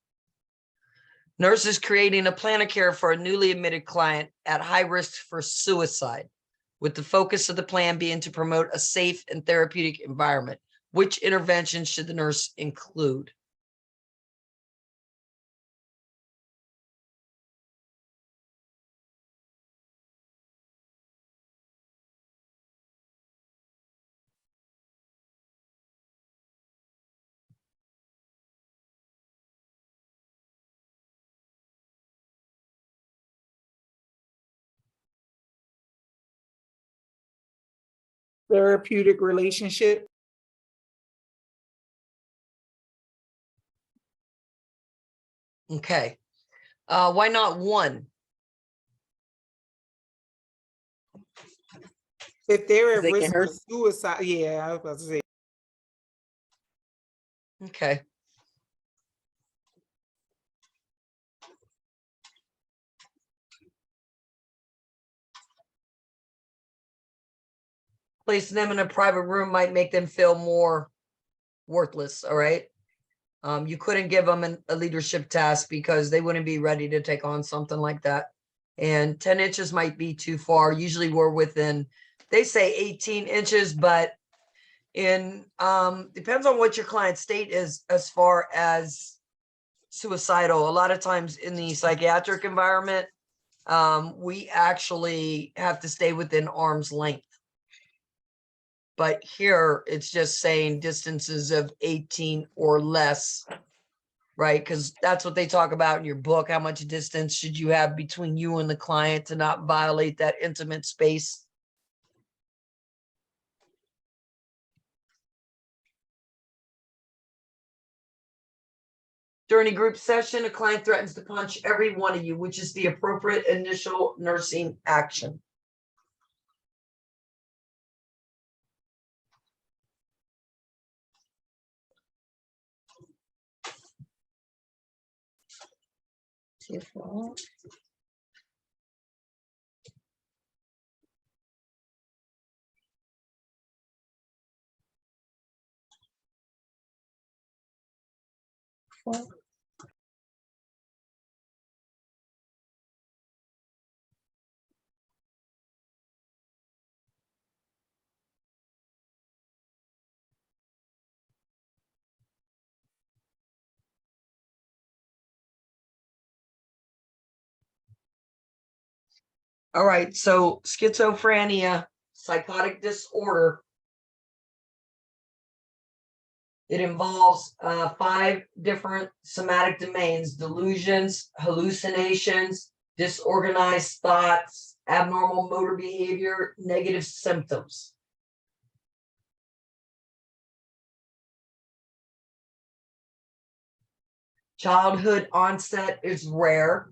Nurse is creating a plan of care for a newly admitted client at high risk for suicide, with the focus of the plan being to promote a safe and therapeutic environment. Which interventions should the nurse include? Therapeutic relationship. Okay. Why not 1? If they're at They can risk hurt. of suicide, yeah, I was about to say. Okay. Placing them in a private room might make them feel more worthless, all right? You couldn't give them a leadership task because they wouldn't be ready to take on something like that. And 10 inches might be too far. Usually we're within, they say 18 inches, but in depends on what your client's state is as far as suicidal. A lot of times in the psychiatric environment, we actually have to stay within arm's length. But here it's just saying distances of 18 or less, right? Because that's what they talk about in your book. How much distance should you have between you and the client to not violate that intimate space? During a group session, a client threatens to punch every one of you, which is the appropriate initial nursing action. All right, so schizophrenia, psychotic disorder. It involves 5 different somatic domains: delusions, hallucinations, disorganized thoughts, abnormal motor behavior, negative symptoms. Childhood onset is rare.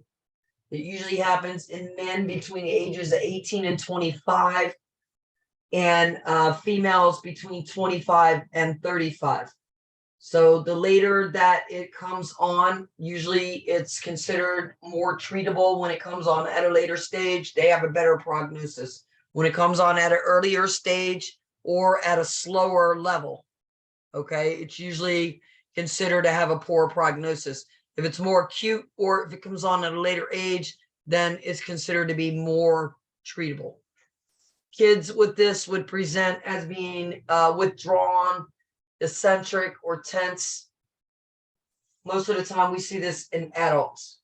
It usually happens in men between the ages of 18 and 25, and females between 25 and 35. So the later that it comes on, usually it's considered more treatable. When it comes on at a later stage, they have a better prognosis. When it comes on at an earlier stage or at a slower level, okay, it's usually considered to have a poor prognosis. If it's more acute or if it comes on at a later age, then it's considered to be more treatable. Kids with this would present as being withdrawn, eccentric, or tense. Most of the time we see this in adults.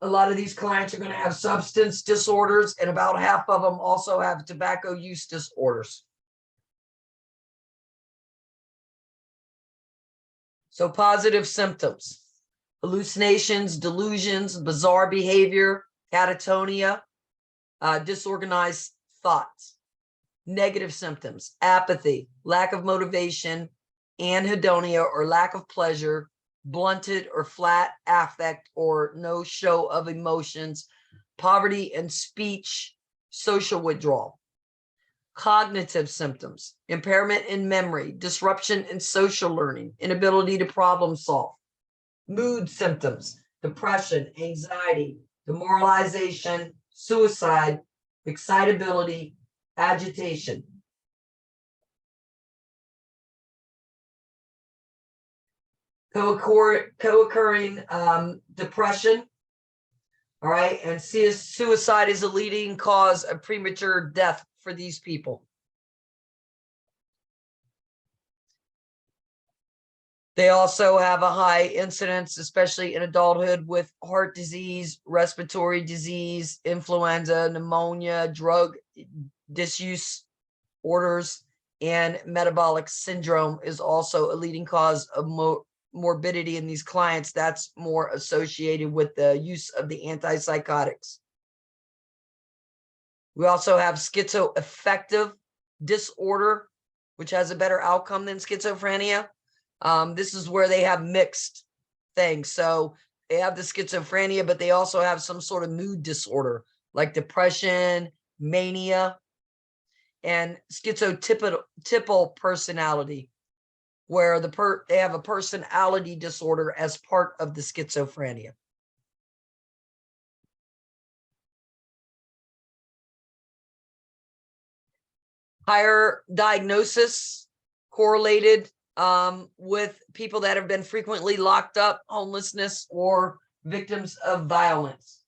A lot of these clients are going to have substance disorders, and about half of them also have tobacco use disorders. So positive symptoms: hallucinations, delusions, bizarre behavior, catatonia, disorganized thoughts. Negative symptoms: apathy, lack of motivation, anhedonia or lack of pleasure, blunted or flat affect or no show of emotions, poverty in speech, social withdrawal. Cognitive symptoms: impairment in memory, disruption in social learning, inability to problem solve. Mood symptoms: depression, anxiety, demoralization, suicide, excitability, agitation. Co-occurring depression. All right, and suicide is a leading cause of premature death for these people. They also have a high incidence, especially in adulthood, with heart disease, respiratory disease, influenza, pneumonia, drug disuse orders, and metabolic syndrome is also a leading cause of morbidity in these clients. That's more associated with the use of the antipsychotics. We also have schizoaffective disorder, which has a better outcome than schizophrenia. This is where they have mixed things. So they have the schizophrenia, but they also have some sort of mood disorder, like depression, mania, and schizotypal personality, where they have a personality disorder as part of the schizophrenia. Higher diagnosis correlated with people that have been frequently locked up, homelessness, or victims of violence.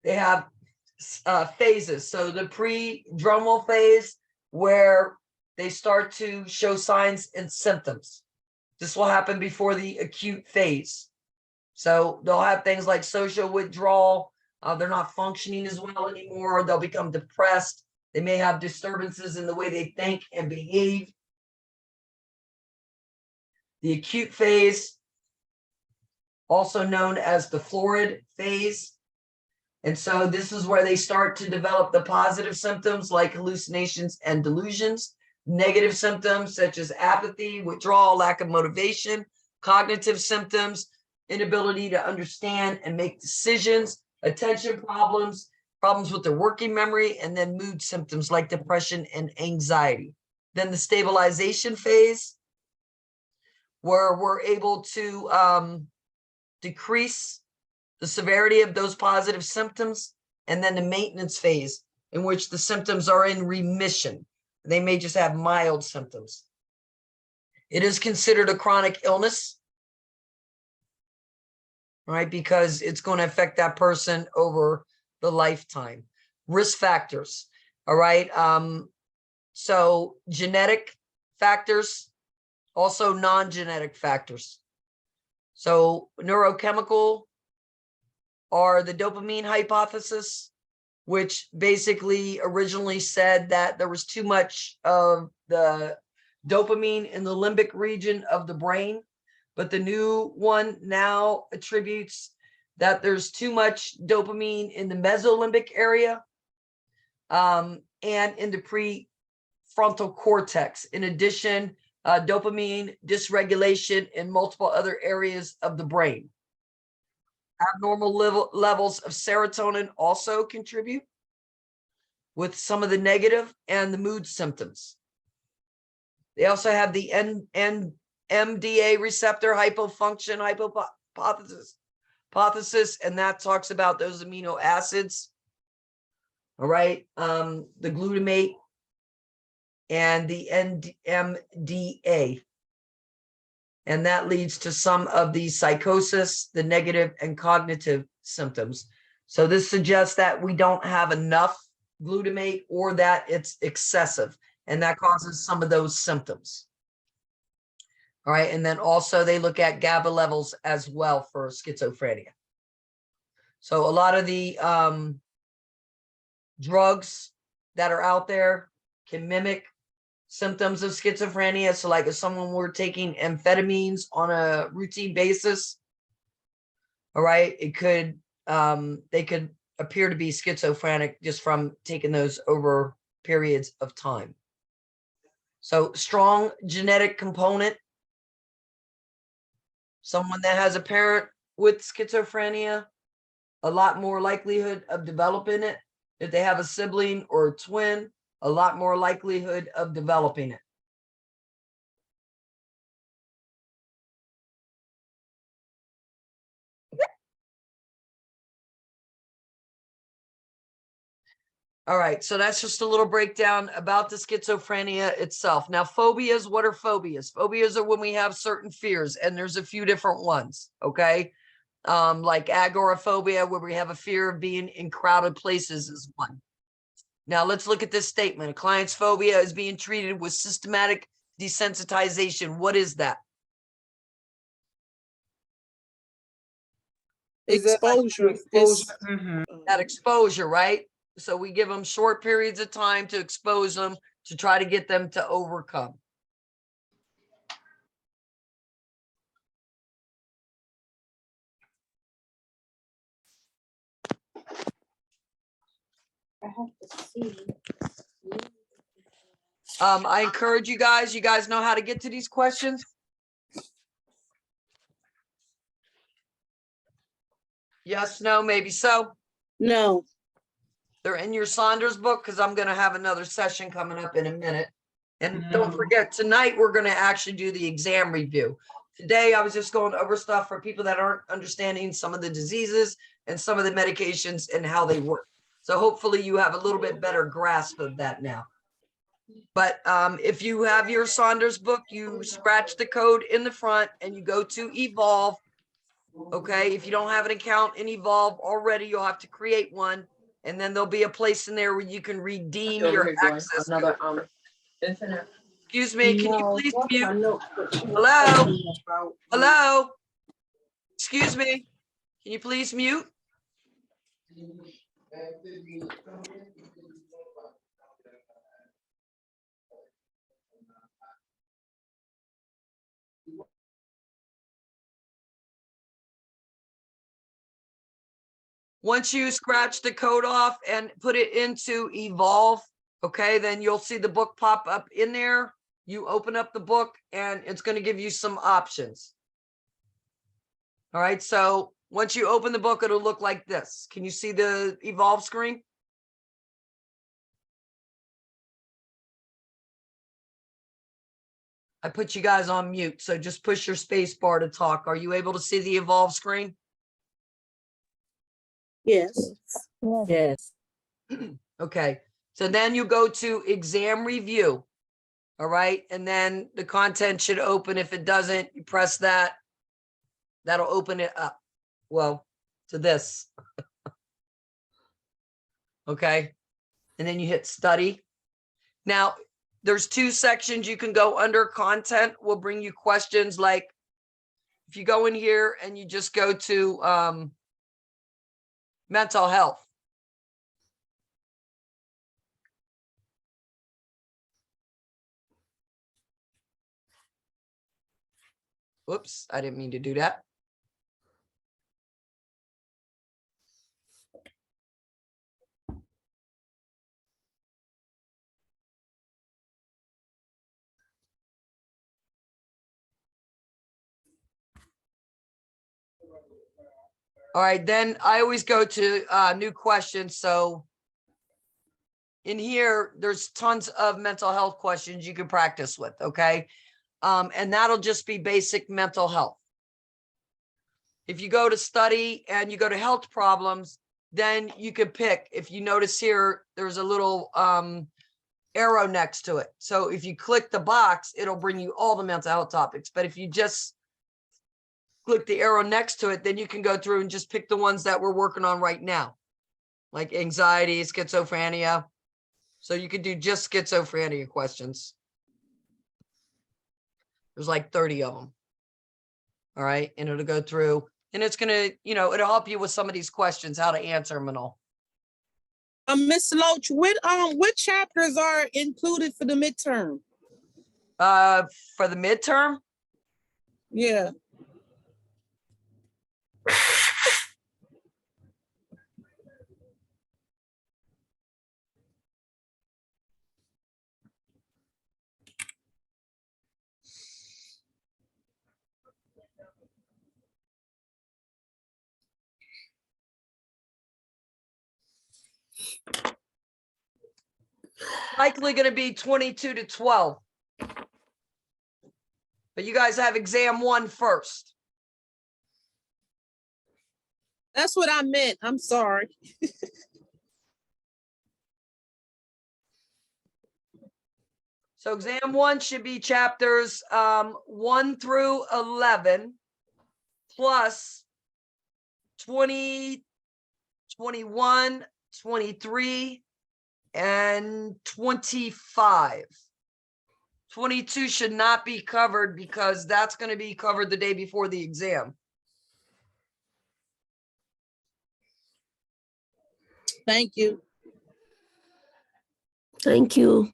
They have phases. So the pre-drummal phase, where they start to show signs and symptoms. This will happen before the acute phase. So they'll have things like social withdrawal. They're not functioning as well anymore. They'll become depressed. They may have disturbances in the way they think and behave. The acute phase, also known as the florid phase. And so this is where they start to develop the positive symptoms like hallucinations and delusions, negative symptoms such as apathy, withdrawal, lack of motivation, cognitive symptoms, inability to understand and make decisions, attention problems, problems with their working memory, and then mood symptoms like depression and anxiety. Then the stabilization phase, where we're able to decrease the severity of those positive symptoms, and then the maintenance phase, in which the symptoms are in remission. They may just have mild symptoms. It is considered a chronic illness, right? Because it's going to affect that person over the lifetime. Risk factors, all right? So genetic factors, also non-genetic factors. So neurochemical are the dopamine hypothesis, which basically originally said that there was too much of the dopamine in the limbic region of the brain. But the new one now attributes that there's too much dopamine in the mesolimbic area and in the prefrontal cortex. In addition, dopamine dysregulation in multiple other areas of the brain. Abnormal levels of serotonin also contribute with some of the negative and the mood symptoms. They also have the NMDA receptor hypofunction hypothesis, and that talks about those amino acids All right, the glutamate and the NMDA. And that leads to some of the psychosis, the negative and cognitive symptoms. So this suggests that we don't have enough glutamate or that it's excessive, and that causes some of those symptoms. All right, and then also they look at GABA levels as well for schizophrenia. So a lot of the drugs that are out there can mimic symptoms of schizophrenia. So like if someone were taking amphetamines on a routine basis, all right, it could, they could appear to be schizophrenic just from taking those over periods of time. So strong genetic component. Someone that has a parent with schizophrenia, a lot more likelihood of developing it. If they have a sibling or a twin, a lot more likelihood of developing it. All right, so that's just a little breakdown about the schizophrenia itself. Now, phobias, what are phobias? Phobias are when we have certain fears, and there's a few different ones, okay? Like agoraphobia, where we have a fear of being in crowded places, is one. Now, let's look at this statement. A client's phobia is being treated with systematic desensitization. What is that? Exposure. That exposure, right? So we give them short periods of time to expose them to try to get them to overcome. I encourage you guys know how to get to these questions? Yes, no, maybe so. No. They're in your Saunders book because I'm going to have another session coming up in a minute. And don't forget, tonight we're going to actually do the exam review. Today, I was just going over stuff for people that aren't understanding some of the diseases and some of the medications and how they work. So hopefully you have a little bit better grasp of that now. But if you have your Saunders book, you scratch the code in the front and you go to Evolve. Okay, if you don't have an account in Evolve already, you'll have to create one. And then there'll be a place in there where you can redeem your access code. Infinite. Excuse me, can you please mute? Hello? Hello? Excuse me, can you please mute? Once you scratch the code off and put it into Evolve, okay, then you'll see the book pop up in there. You open up the book and it's going to give you some options. All right, so once you open the book, it'll look like this. Can you see the Evolve screen? I put you guys on mute, so just push your space bar to talk. Are you able to see the Evolve screen? Yes. Yes. Okay, so then you go to exam review. All right, and then the content should open. If it doesn't, you press that. That'll open it up. Well, to this. Okay, and then you hit study. Now, there's two sections you can go under. Content will bring you questions like, if you go in here and you just go to mental health. Whoops, I didn't mean to do that. All right, then I always go to new questions. So in here, there's tons of mental health questions you can practice with, okay? And that'll just be basic mental health. If you go to study and you go to health problems, then you could pick. If you notice here, there's a little arrow next to it. So if you click the box, it'll bring you all the mental health topics. But if you just click the arrow next to it, then you can go through and just pick the ones that we're working on right now, like anxiety, schizophrenia. So you could do just schizophrenia questions. There's like 30 of them. All right. And it'll go through and it's going to, you know, it'll help you with some of these questions, how to answer them and all. Ms. Loach, what chapters are included for the midterm? For the midterm? Yeah. Likely going to be 22 to 12. But you guys have exam 1 first. That's what I meant. I'm sorry. So exam 1 should be chapters 1 through 11 plus 20, 21, 23, and 25. 22 should not be covered because that's going to be covered the day before the exam. Thank you. Thank you.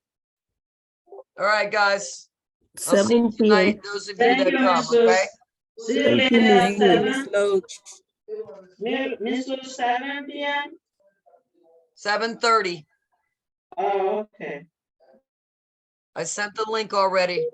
All right, guys. I'll see you 7 p.m. tonight, those of you Thank that you, come, Mrs. okay? See you Thank you, later at Ms. Loach. 7. Loach. Mrs. 7 p.m. 7:30. Oh, okay. I sent the link already.